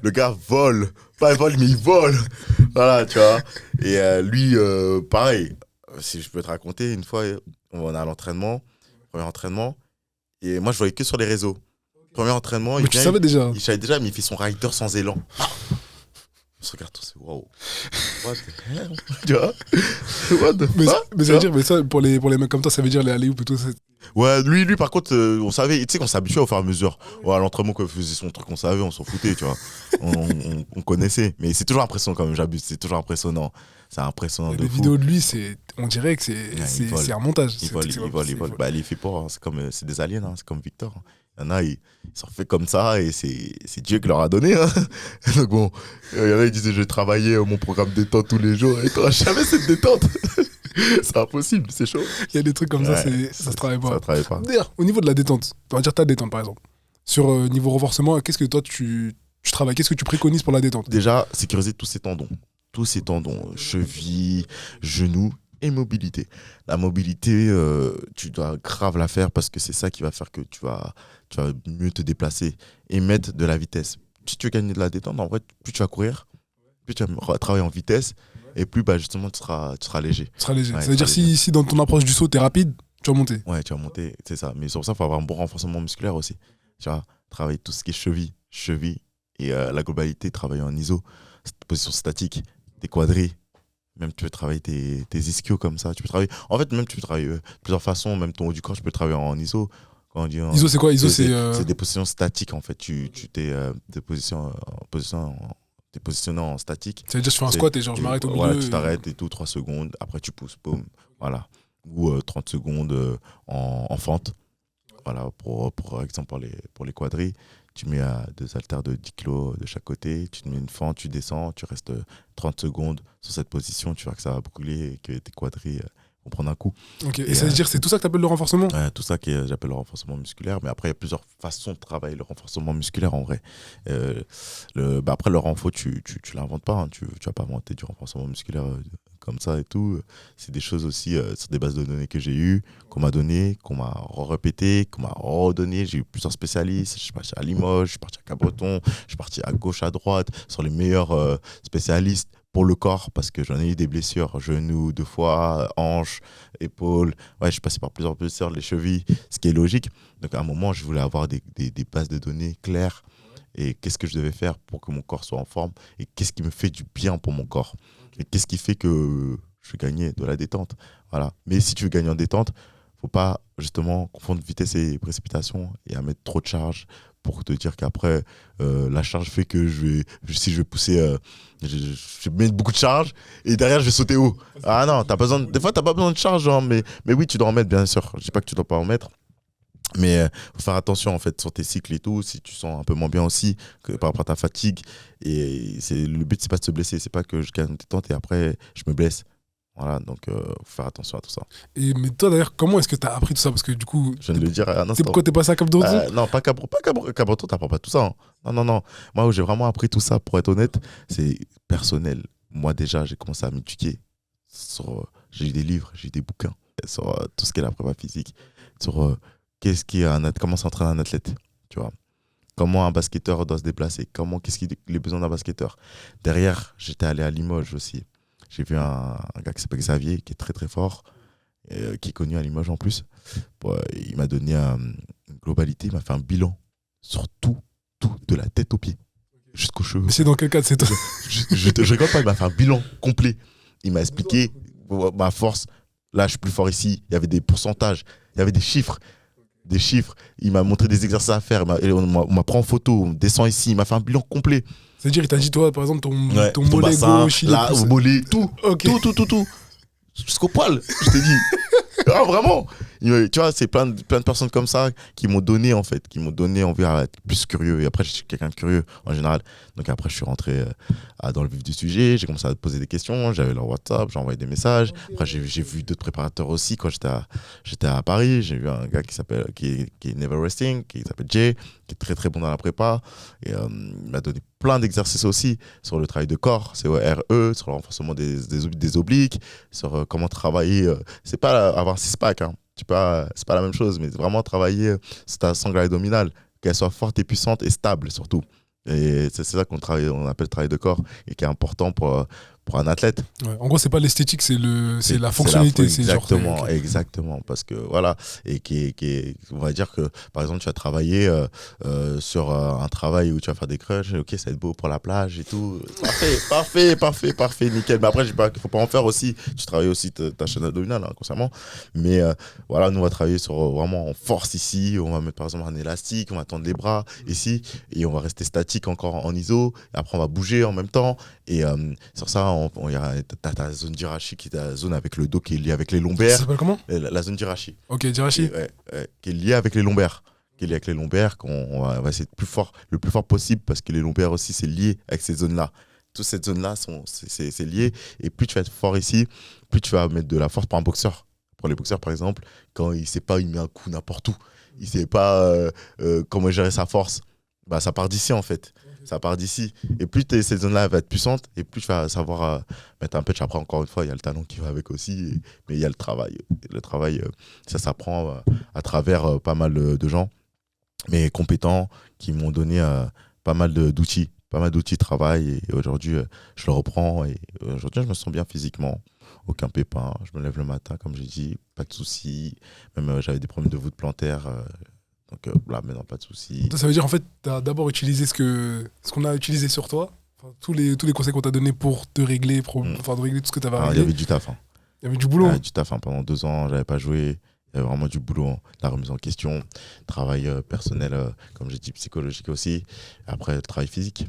Speaker 1: Le gars vole. Pas il vole, mais il vole. Voilà, tu vois. Et lui, pareil. si je peux te raconter, une fois, on est à l'entraînement, premier entraînement, et moi, je voyais que sur les réseaux. Premier entraînement,
Speaker 5: Mais tu savais déjà.
Speaker 1: il savait déjà, mais il fait son rider sans élan. On se regarde tous, waouh. What the hell? Tu vois? What the
Speaker 5: Mais,
Speaker 1: fuck?
Speaker 5: mais ça veut dire, mais ça, pour les mecs comme toi, ça veut dire les alley-oop et tout.
Speaker 1: Ouais, lui, par contre, on savait, tu sais qu'on s'habituait au fur et à mesure. Ouais, à l'entraînement, quand il faisait son truc, on savait, on s'en foutait, tu vois. On connaissait. Mais c'est toujours impressionnant quand même, j'abuse, c'est toujours impressionnant. C'est impressionnant de
Speaker 5: Les
Speaker 1: fou.
Speaker 5: vidéos de lui, on dirait que
Speaker 1: il vole.
Speaker 5: c'est un montage.
Speaker 1: Il vole. Bah, il fait pas, hein. C'est des aliens, hein. C'est comme Victor. Il y en a, ils s'en fait comme ça et c'est Dieu qui leur a donné. Hein. Donc bon, il y en a, ils disaient, je vais travailler mon programme détente tous les jours et toi, jamais cette détente. C'est impossible, c'est chaud.
Speaker 5: Il y a des trucs comme ça, ça se travaille pas.
Speaker 1: Ça travaille pas.
Speaker 5: D'ailleurs, au niveau de la détente, on va dire ta détente par exemple. Sur niveau renforcement, qu'est-ce que toi tu travailles? Qu'est-ce que tu préconises pour la détente?
Speaker 1: Déjà, sécuriser tous ces tendons. Tous ces tendons, cheville, genoux et mobilité. La mobilité, tu dois grave la faire parce que c'est ça qui va faire que tu vas mieux te déplacer et mettre de la vitesse. Si tu veux gagner de la détente, en vrai, plus tu vas courir, plus tu vas travailler en vitesse et plus justement tu seras léger.
Speaker 5: Tu seras léger.
Speaker 1: Ouais,
Speaker 5: Ça veut dire si dans ton approche du saut, t'es rapide, tu vas monter.
Speaker 1: Ouais, tu vas monter, c'est ça. Mais sur ça, il faut avoir un bon renforcement musculaire aussi. Tu vois, travailler tout ce qui est cheville et la globalité, travailler en iso, position statique, tes quadris. Même tu peux travailler tes ischios comme ça. Tu peux travailler. En fait, même tu peux travailler de plusieurs façons. Même ton haut du corps, tu peux travailler en ISO. Quand on dit
Speaker 5: ISO, c'est quoi? ISO,
Speaker 1: c'est des positions statiques en fait. Tu t'es positionné en statique.
Speaker 5: Ça veut dire je fais un squat et genre je m'arrête au milieu.
Speaker 1: Voilà, tu t'arrêtes et tout, 3 secondes. Après, tu pousses, boum. Voilà. Ou 30 secondes en fente. Voilà, pour exemple, pour les quadris. Tu mets 2 haltères de 10 kg de chaque côté, tu te mets une fente, tu descends, tu restes 30 secondes sur cette position, tu vois que ça va brûler et que tes quadris vont prendre un coup.
Speaker 5: Ok, et ça veut dire c'est tout ça que tu appelles le renforcement?
Speaker 1: Tout ça que j'appelle le renforcement musculaire, mais après il y a plusieurs façons de travailler le renforcement musculaire en vrai. Après le renfort, tu l'inventes pas, hein. Tu vas pas inventer du renforcement musculaire comme ça et tout. C'est des choses aussi sur des bases de données que j'ai eues, qu'on m'a donné, qu'on m'a répété, qu'on m'a redonné. J'ai eu plusieurs spécialistes. Je suis parti à Limoges, je suis parti à Cabreton, je suis parti à gauche, à droite, sur les meilleurs spécialistes pour le corps, parce que j'en ai eu des blessures, genoux, 2 fois, hanches, épaules. Ouais, je suis passé par plusieurs blessures, les chevilles, ce qui est logique. Donc à un moment, je voulais avoir des bases de données claires et qu'est-ce que je devais faire pour que mon corps soit en forme et qu'est-ce qui me fait du bien pour mon corps. Et qu'est-ce qui fait que je vais gagner de la détente. Voilà. Mais si tu veux gagner en détente, faut pas justement confondre vitesse et précipitation et à mettre trop de charge pour te dire qu'après la charge fait que si je vais pousser je vais mettre beaucoup de charge et derrière je vais sauter haut. Ah non, des fois t'as pas besoin de charge, hein, mais oui, tu dois en mettre, bien sûr. Je dis pas que tu dois pas en mettre, mais faut faire attention en fait sur tes cycles et tout. Si tu sens un peu moins bien aussi que par rapport à ta fatigue, et le but c'est pas de se blesser, c'est pas que je gagne en détente et après je me blesse. Voilà, donc faut faire attention à tout ça.
Speaker 5: Mais toi d'ailleurs, comment est-ce que tu as appris tout ça? Parce que du coup,
Speaker 1: je viens de le dire à un instant.
Speaker 5: Pourquoi t'es passé à Cabreton?
Speaker 1: Non, pas Cabreton, t'apprends pas tout ça. Hein. Non. Moi, où j'ai vraiment appris tout ça, pour être honnête, c'est personnel. Moi, déjà, j'ai commencé à m'éduquer. J'ai eu des livres, j'ai eu des bouquins sur tout ce qu'est la prépa physique, sur comment s'entraîne un athlète, tu vois. Comment un basketteur doit se déplacer, qu'est-ce qu'il a besoin d'un basketteur. Derrière, j'étais allé à Limoges aussi. J'ai vu un gars qui s'appelle Xavier, qui est très très fort, qui est connu à Limoges en plus. Il m'a donné une globalité, il m'a fait un bilan sur tout, de la tête aux pieds, jusqu'aux cheveux.
Speaker 5: Mais c'est dans quel cadre? C'est toi?
Speaker 1: Je rigole pas, il m'a fait un bilan complet. Il m'a expliqué ma force. Là, je suis plus fort ici. Il y avait des pourcentages, il y avait des chiffres. Il m'a montré des exercices à faire. On m'a pris en photo, on descend ici. Il m'a fait un bilan complet.
Speaker 5: C'est-à-dire, il t'a dit, toi, par exemple, ton
Speaker 1: ton
Speaker 5: mollet
Speaker 1: bassin,
Speaker 5: gauche,
Speaker 1: là, au mollet, tout.
Speaker 5: Okay.
Speaker 1: Tout. Jusqu'au poil, je t'ai dit. Ah, vraiment. Tu vois, c'est plein de personnes comme ça qui m'ont donné envie à être plus curieux. Et après, je suis quelqu'un de curieux en général. Donc après, je suis rentré dans le vif du sujet. J'ai commencé à poser des questions. J'avais leur WhatsApp, j'ai envoyé des messages. Après, j'ai vu d'autres préparateurs aussi quand j'étais à Paris. J'ai vu un gars qui est Never Resting, qui s'appelle Jay, qui est très très bon dans la prépa. Et il m'a donné plein d'exercices aussi sur le travail de corps, CORE, sur le renforcement des obliques, sur comment travailler. C'est pas avoir un six-pack, hein. C'est pas la même chose, mais vraiment travailler sur ta sangle abdominale, qu'elle soit forte et puissante et stable surtout. Et c'est ça on appelle le travail de corps et qui est important pour pour un athlète.
Speaker 5: Ouais. En gros, c'est pas l'esthétique, c'est la fonctionnalité.
Speaker 1: Exactement, exactement. Parce que voilà, et on va dire que par exemple, tu vas travailler sur un travail où tu vas faire des crunchs, ok, ça va être beau pour la plage et tout. Parfait, nickel. Mais après, je dis pas qu'il faut pas en faire aussi. Tu travailles aussi ta chaîne abdominale, consciemment. Mais voilà, nous, on va travailler sur vraiment en force ici. On va mettre par exemple un élastique, on va tendre les bras ici, et on va rester statique encore en iso. Et après, on va bouger en même temps. Et sur ça, t'as la zone d'Hirashi, qui est la zone avec le dos qui est liée avec les lombaires.
Speaker 5: Ça s'appelle comment ?
Speaker 1: La zone d'Hirashi.
Speaker 5: Ok, d'Hirashi.
Speaker 1: Qui est liée avec les lombaires. On va essayer le plus fort possible, parce que les lombaires aussi, c'est lié avec ces zones-là. Toutes ces zones-là, c'est lié. Et plus tu vas être fort ici, plus tu vas mettre de la force pour un boxeur. Pour les boxeurs, par exemple, quand il sait pas, il met un coup n'importe où. Il sait pas comment gérer sa force. Bah, ça part d'ici, en fait. Ça part d'ici. Et plus cette zone-là va être puissante, et plus tu vas savoir mettre un punch. Après, encore une fois, il y a le talent qui va avec aussi. Mais il y a le travail. Le travail, ça s'apprend à travers pas mal de gens, mais compétents, qui m'ont donné pas mal d'outils. Pas mal d'outils de travail. Et aujourd'hui, je le reprends. Et aujourd'hui, je me sens bien physiquement. Aucun pépin. Je me lève le matin, comme j'ai dit. Pas de soucis. Même j'avais des problèmes de voûte plantaire. Donc là, maintenant, pas de soucis.
Speaker 5: Ça veut dire, en fait, tu as d'abord utilisé ce qu'on a utilisé sur toi. Enfin, tous les conseils qu'on t'a donnés pour te régler, de régler tout ce que tu avais à régler.
Speaker 1: Il y avait du taf.
Speaker 5: Il y avait du boulot.
Speaker 1: Il y avait du taf. Pendant 2 ans, j'avais pas joué. Il y avait vraiment du boulot, la remise en question, travail personnel, comme j'ai dit, psychologique aussi. Après, le travail physique,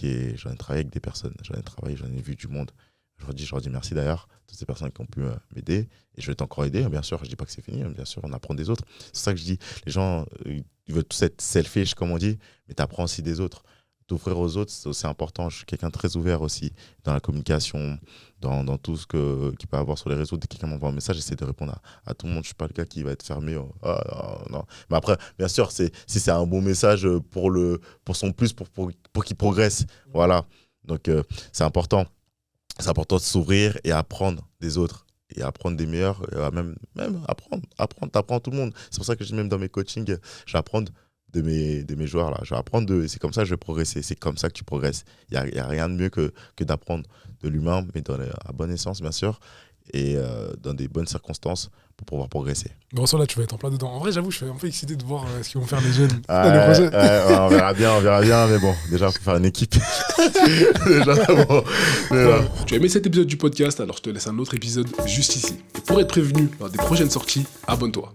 Speaker 1: et j'en ai travaillé avec des personnes. J'en ai vu du monde. Je leur dis merci d'ailleurs, toutes ces personnes qui ont pu m'aider. Et je vais t'encore aider, bien sûr. Je dis pas que c'est fini, bien sûr, on apprend des autres. C'est ça que je dis. Les gens, ils veulent tous être selfish, comme on dit, mais tu apprends aussi des autres. T'offrir aux autres, c'est aussi important. Je suis quelqu'un de très ouvert aussi dans la communication, dans tout ce qu'il peut y avoir sur les réseaux. Dès que quelqu'un m'envoie un message, j'essaie de répondre à tout le monde. Je ne suis pas le gars qui va être fermé. Non. Mais après, bien sûr, si c'est un bon message pour son plus, pour qu'il progresse. Voilà. Donc, c'est important. C'est important de s'ouvrir et apprendre des autres. Et apprendre des meilleurs. Même apprendre. T'apprends tout le monde. C'est pour ça que même dans mes coachings, j'apprends de mes joueurs là. Je vais apprendre c'est comme ça que je vais progresser, c'est comme ça que tu progresses. Il y a rien de mieux que d'apprendre de l'humain, mais à bonne essence bien sûr, et dans des bonnes circonstances pour pouvoir progresser.
Speaker 5: Bon, ça là tu vas être en plein dedans. En vrai, j'avoue, je suis un peu excité de voir ce qu'ils vont faire les jeunes.
Speaker 1: On verra bien, mais bon, déjà il faut faire une équipe.
Speaker 5: Tu as aimé cet épisode du podcast, alors je te laisse un autre épisode juste ici. Et pour être prévenu lors des prochaines sorties, abonne-toi.